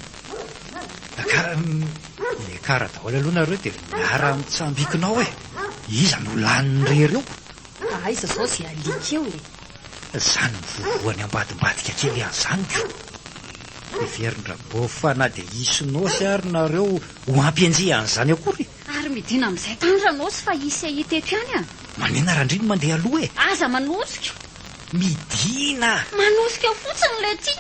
Speaker 2: Ka miakara daholo aloha nareo dia miara mitsambikinao e. Iza no lanin'ny rereo?
Speaker 6: Aiza zao zay alika eo e.
Speaker 2: Zany mivovoany ambadimbadika kely an'izanyko. Everin-draboa fa na dia hisonosy ary nareo ho ampienjy an'izany akory.
Speaker 3: Ary midina amin'izay tany ranosy fa isy hita eto ihany
Speaker 2: Manena randriny mandeha aloha e.
Speaker 3: Aza manosika.
Speaker 2: Midina.
Speaker 3: Manosika fotsiny le ty.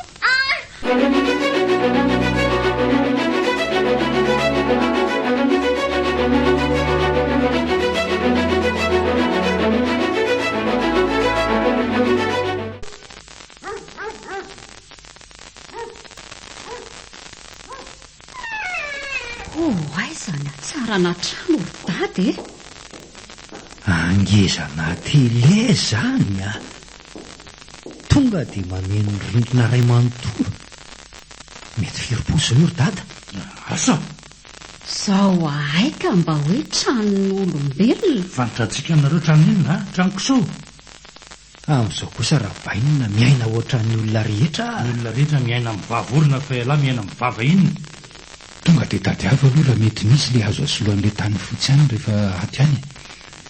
Speaker 3: Aizana tsara na trano dady e.
Speaker 2: Angezana tele zany tonga dia mameno rindrina ray manontolo. Mety firoposo io ry dada.
Speaker 1: Asa
Speaker 3: Zao aika mba hoe tranon'olombelona.
Speaker 1: Fantatrantsika aminareo trano inona trano kisoa.
Speaker 2: Amin'izao kosa raha bainina miaina ohatran'ny olona rehetra.
Speaker 1: Ny olona rehetra miaina amin'ny vavorona fa ialahy miaina amin'ny vava inona.
Speaker 8: Tonga dia tadiavo aloha raha mety misy le azo asoloan'le tany fotsy any rehefa aty any.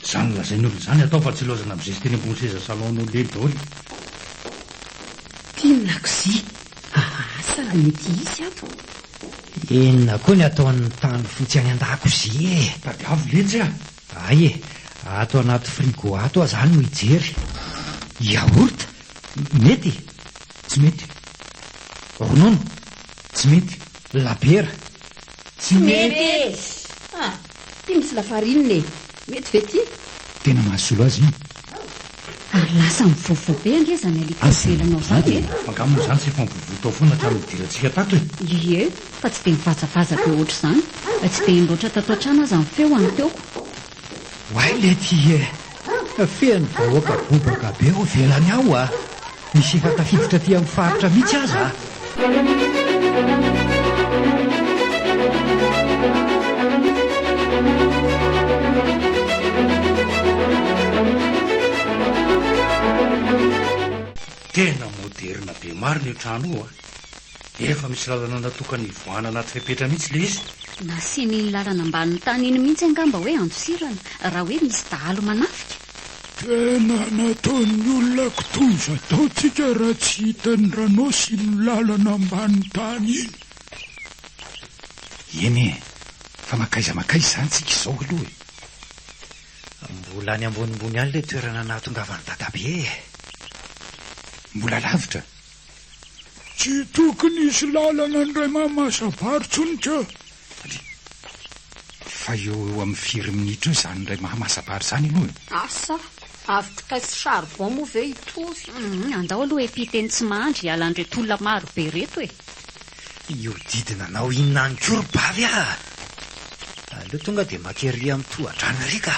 Speaker 1: Izany lazain'olona izany atao fa tsy lozana amin'izay sy teny ambony seza salon'olona ely daholo.
Speaker 6: Tinak'izay. Asa raha mety isy ato.
Speaker 2: Enona koa ny ataon'ny tany fotsy any an-dakozia e.
Speaker 1: Tadiavo letsy
Speaker 2: Ay e, ato anaty frigo ato azany no hijery. Yaourt mety.
Speaker 8: Tsy mety.
Speaker 2: Ronono
Speaker 8: tsy mety.
Speaker 2: labiera
Speaker 6: Tsy mety. ty misy lafarinina e mety ve ty
Speaker 8: tena mahasolo azy iny
Speaker 3: ary lasa mivovo be angezany alika velanao zany e
Speaker 1: mangamo zany tsy efa mivovotao foana hatramin'nydirantsika tato e
Speaker 3: ie fa tsy dia mivazavaza be oatra izany tsy dia indroatra tato an-trano aza ny feo any teoko
Speaker 2: hoay le ty fehany vahoaka bobaka be o velany aho a misy efa tafiditra ty amin'ny faritra mihitsy aza
Speaker 1: tena moderna be maro ny trano io efa misy lalana natokany voana anaty fepetra mihitsy le izy
Speaker 3: nasiany ny lalana amban'ny tany iny mihitsy angamba hoe andosirana raha hoe misy dahalo manafika
Speaker 4: tena nataon'ny olona kitoza ataotsika raha tsy hitany ranao sy ny lalana ambany tany iny
Speaker 8: eny e fa makaiza zany tsika izao aloha e
Speaker 2: mbola ny ambonimbony any le toerana nahatongavany dadabe
Speaker 8: mbola lavitra
Speaker 4: tsy tokony isy lalana andray mahamasabarotsonika
Speaker 8: fa eo amin'ny 4 minitra eo zany ndray mahamasabary zany aloha
Speaker 6: asa avy sy charbon moa ve hitovy
Speaker 3: andao aloha epiteny tsy mahandry hialandreto olona maro be reto e
Speaker 2: io didina nao inona any korbavy aleo tonga dia makery amin'ny tohadrany reka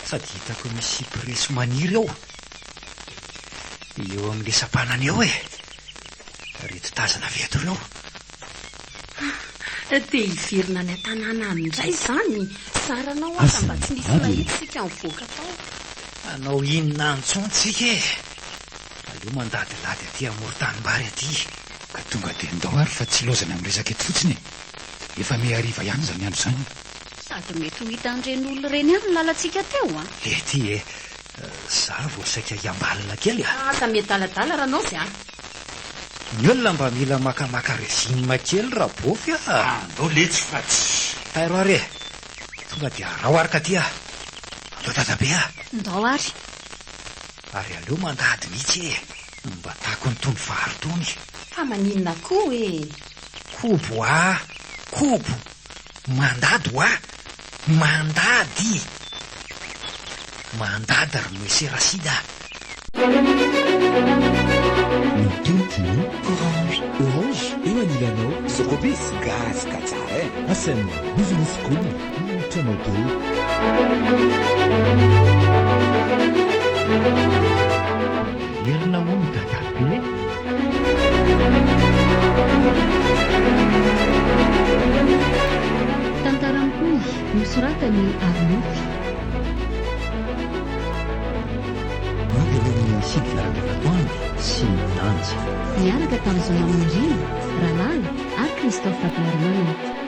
Speaker 2: sady hitako misy preso maniry ao eo amin'le sampanany eo e reto tazana veto reo
Speaker 6: dia hiverina ny an-tanàna amindray zany saranao asa mba tsy nisy mahitsika mivoaka tao
Speaker 2: anao inona antsontsika e aleo mandadilady aty amorotanimbary aty
Speaker 8: ka tonga dia andao ary fa tsy lozana amin'ny resaka eto fotsiny efa mehariva ihany zany andro zany
Speaker 3: sady mety ho hitan'ireny olona reny any ny lalantsika teo
Speaker 2: ety za vao saika hiambalina kely
Speaker 6: asa mety aladala ranao zay
Speaker 2: ny olona mba mila makamaka rezima kely raha bofy
Speaker 1: andao letsy fa tsy
Speaker 2: tairo ary e tonga dia rao arika ty andao dadabe
Speaker 3: ndao ary
Speaker 2: aleo mandady mihitsy mba tako ny tony vaharitony
Speaker 6: fa maninona koa e
Speaker 2: kobo kobo mandady mandady ary moeserasida
Speaker 7: Mitoltini, Orange, eo anilanao Sokobis, gaz katsara Asen, Business School, Tonoto.
Speaker 2: Yerina moa dadabe
Speaker 3: tantarampoy nosoratany Arnofy
Speaker 2: mavelomina sidilaradavatoandro sy nanja
Speaker 3: miaraka tamin'izao namonjina Ralala ary Christophe Ablarmana